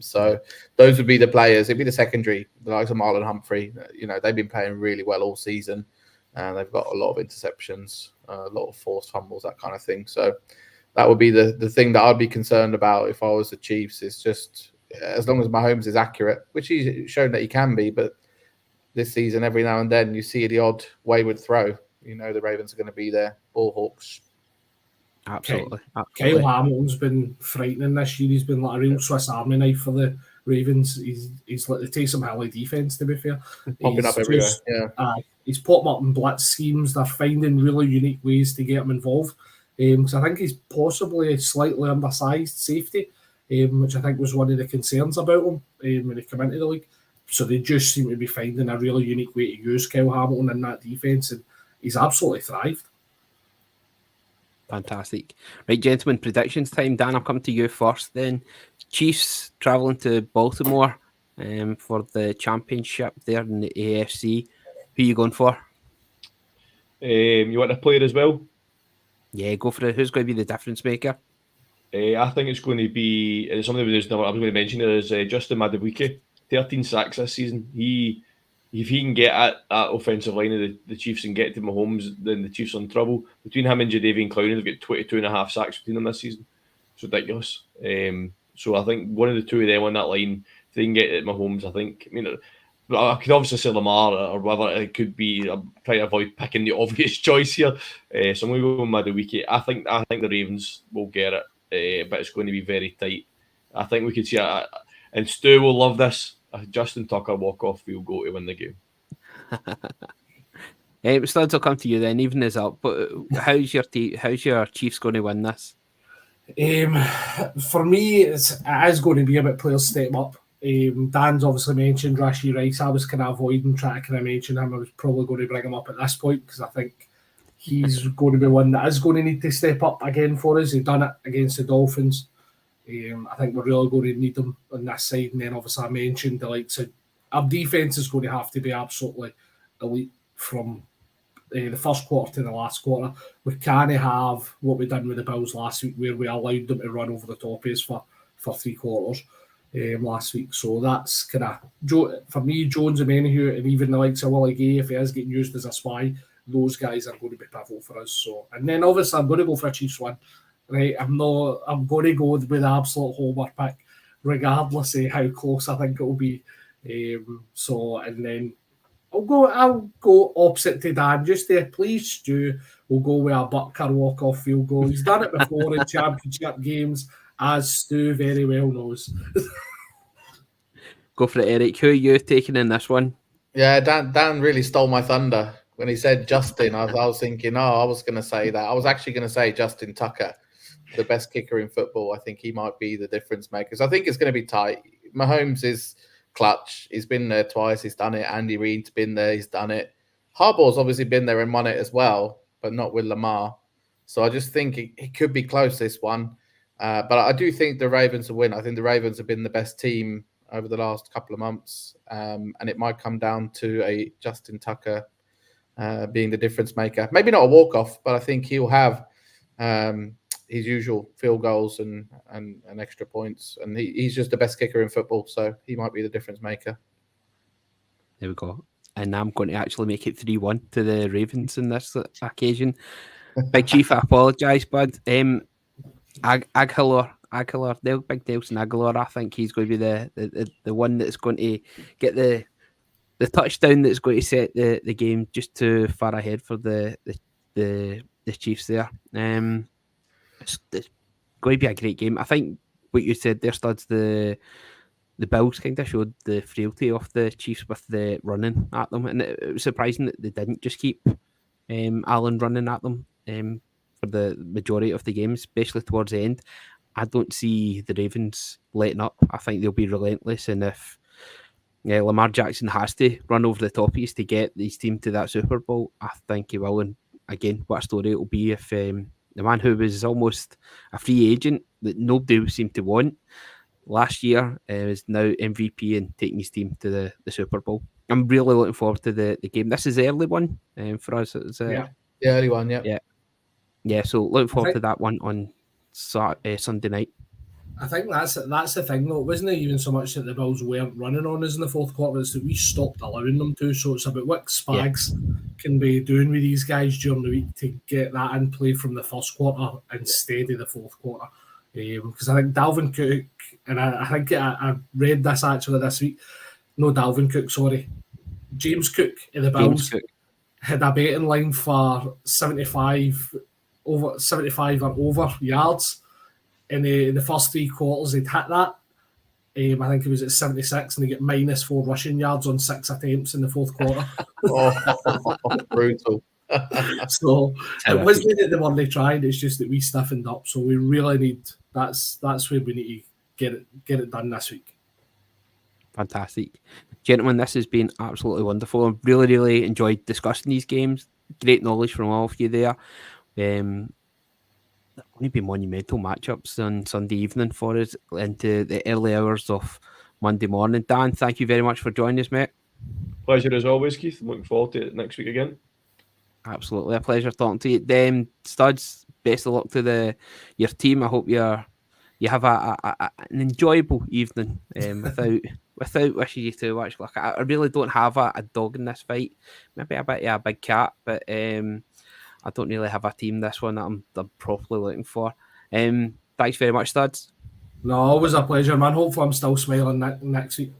D: So those would be the players. It'd be the secondary, the likes of Marlon Humphrey. They've been playing really well all season, and they've got a lot of interceptions, a lot of forced fumbles, that kind of thing. So that would be the thing that I'd be concerned about if I was the Chiefs. Is just as long as Mahomes is accurate, which he's shown that he can be, but this season every now and then you see the odd wayward throw. The Ravens are going to be there, ball hawks.
A: Absolutely.
C: Kyle Hamilton's been frightening this year. He's been like a real Swiss Army knife for the Ravens. He's like the Taysom Hill defense, to be fair.
D: Popping up everywhere.
C: He's popping up in blitz schemes. They're finding really unique ways to get him involved. Because I think he's possibly a slightly undersized safety, which I think was one of the concerns about him when he came into the league. So they just seem to be finding a really unique way to use Kyle Hamilton in that defense, and he's absolutely thrived.
A: Fantastic. Right, gentlemen, predictions time. Dan, I'll come to you first then. Chiefs travelling to Baltimore for the championship there in the AFC. Who are you going for?
B: You want a player as well?
A: Yeah, go for it. Who's going to be the difference maker?
B: I think it's going to be somebody I was going to mention is Justin Madubuike. 13 sacks this season. If he can get at that offensive line of the Chiefs and get to Mahomes, then the Chiefs are in trouble. Between him and Jadeveon Clowney, they've got 22.5 sacks between them this season. It's ridiculous. So I think one of the two of them on that line, if they can get at Mahomes, I could obviously say Lamar or whatever it could be. I'm trying to avoid picking the obvious choice here. So I'm going to go with Madubuike. I think the Ravens will get it, but it's going to be very tight. I think we could see and Stu will love this. Justin Tucker walk-off field goal to win the game.
A: Studs, will come to you then, even is up. But how's your Chiefs going to win this?
C: For me, it is going to be about players step up. Dan's obviously mentioned Rashee Rice. I was kind of avoiding trying to mention him. I was probably going to bring him up at this point because I think he's going to be one that is going to need to step up again for us. He's done it against the Dolphins. I think we're really going to need them on this side. And then obviously I mentioned the likes of our defence is going to have to be absolutely elite from the first quarter to the last quarter. We can't have what we done with the Bills last week where we allowed them to run over the top of us for 3 quarters last week. So that's kind of, for me, Jones and Menahue and even the likes of Willie Gay, if he is getting used as a spy, those guys are going to be pivotal for us. So, and then obviously I'm going to go for a Chiefs win. Right, I'm going to go with the absolute homer pick, regardless of how close I think it will be. And then I'll go opposite to Dan. Just there, please, Stu. We'll go with a Butker walk-off field goal. He's done it before in championship games, as Stu very well knows.
A: Go for it, Eric. Who are you taking in this one?
D: Yeah, Dan really stole my thunder when he said Justin. I was thinking, I was going to say that. I was actually going to say Justin Tucker, the best kicker in football. I think he might be the difference maker. So I think it's going to be tight. Mahomes is clutch. He's been there twice. He's done it. Andy Reid's been there. He's done it. Harbaugh's obviously been there and won it as well, but not with Lamar. So I just think it could be close, this one. But I do think the Ravens will win. I think the Ravens have been the best team over the last couple of months. And it might come down to a Justin Tucker being the difference maker. Maybe not a walk-off, but I think he'll have his usual field goals and extra points. And he's just the best kicker in football, so he might be the difference maker.
A: There we go. And I'm going to actually make it 3-1 to the Ravens in this occasion. Big Chief, I apologise, bud. Aguilar, Big Nelson Aguilar, I think he's going to be the one that's going to get the touchdown that's going to set the game just too far ahead for the Chiefs there. It's going to be a great game. I think what you said there, Studs, the Bills kind of showed the frailty of the Chiefs with the running at them, and it was surprising that they didn't just keep Allen running at them for the majority of the game, especially towards the end. I don't see the Ravens letting up. I think they'll be relentless, and if Lamar Jackson has to run over the top of us to get his team to that Super Bowl, I think he will. And again, what a story it will be if the man who was almost a free agent that nobody seemed to want last year is now MVP and taking his team to the Super Bowl. I'm really looking forward to the game. This is the early one for us.
D: Yeah, early one,
A: yeah. So looking forward to that one on Sunday night.
C: I think that's the thing, though. It wasn't even so much that the Bills weren't running on us in the fourth quarter, it's that we stopped allowing them to. So it's about what Spags can be doing with these guys during the week to get that in play from the first quarter instead of the fourth quarter. Because I think Dalvin Cook, and I think I read this actually this week, no Dalvin Cook, sorry, James Cook of the Bills had a betting line for 75 or over yards. In the first three quarters, they'd hit that. I think it was at 76, and they get -4 rushing yards on 6 attempts in the fourth quarter.
D: Brutal.
C: So it wasn't that they weren't trying; it's just that we stiffened up. So we really need that's where we need to get it done this week.
A: Fantastic, gentlemen. This has been absolutely wonderful. I've really enjoyed discussing these games. Great knowledge from all of you there. They're going to be monumental matchups on Sunday evening for us into the early hours of Monday morning. Dan, thank you very much for joining us, mate.
B: Pleasure as always, Keith. I'm looking forward to it next week again.
A: Absolutely a pleasure talking to you. Studs, best of luck to your team. I hope you have an enjoyable evening without wishing you too much luck. I really don't have a dog in this fight. Maybe a bit of a big cat, but I don't really have a team this one that I'm properly looking for. Thanks very much, Studs.
C: No, always a pleasure, man. Hopefully I'm still smiling next week.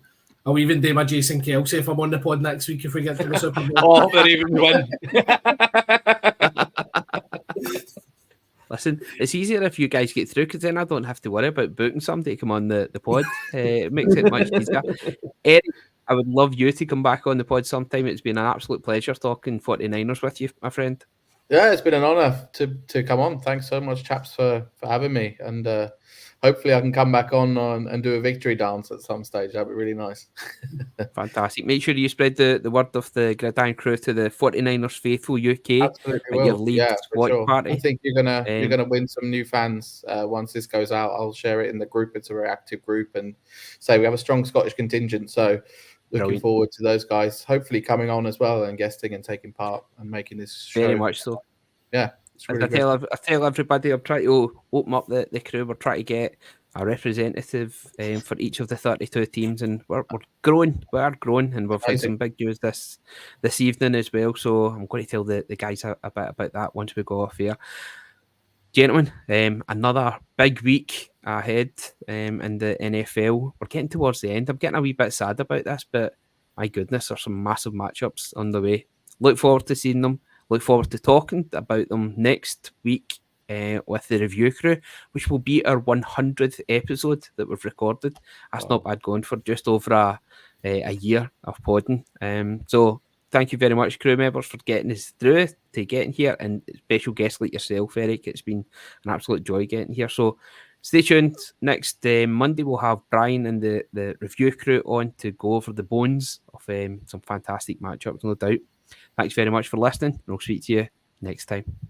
C: I'll even do my Jason Kelsey if I'm on the pod next week if we get to the Super Bowl.
B: They're even win.
A: Listen, it's easier if you guys get through because then I don't have to worry about booking somebody to come on the pod. It makes it much easier. Eric, I would love you to come back on the pod sometime. It's been an absolute pleasure talking 49ers with you, my friend.
D: Yeah, it's been an honour to come on. Thanks so much, chaps, for having me. And hopefully I can come back on and do a victory dance at some stage. That'd be really nice.
A: Fantastic. Make sure you spread the word of the Gridiron-Crew to the 49ers faithful UK.
D: Absolutely
A: your lead watch
D: sure.
A: party.
D: I think you're gonna win some new fans once this goes out. I'll share it in the group. It's a very active group, and say we have a strong Scottish contingent. So looking forward to those guys hopefully coming on as well and guesting and taking part and making this show.
A: Very much so.
D: Yeah. Really
A: I tell everybody, I'm trying to open up the crew. We're trying to get a representative for each of the 32 teams, and we're growing. We are growing, and we've had some big news this evening as well. So I'm going to tell the guys a bit about that once we go off here. Gentlemen, another big week ahead in the NFL. We're getting towards the end. I'm getting a wee bit sad about this, but my goodness, there's some massive matchups on the way. Look forward to seeing them. Look forward to talking about them next week with the review crew, which will be our 100th episode that we've recorded. That's not bad going for just over a year of podding. So thank you very much, crew members, for getting us through to getting here, and special guests like yourself, Eric. It's been an absolute joy getting here. So stay tuned. Next Monday, we'll have Brian and the review crew on to go over the bones of some fantastic matchups, no doubt. Thanks very much for listening, and I'll speak to you next time.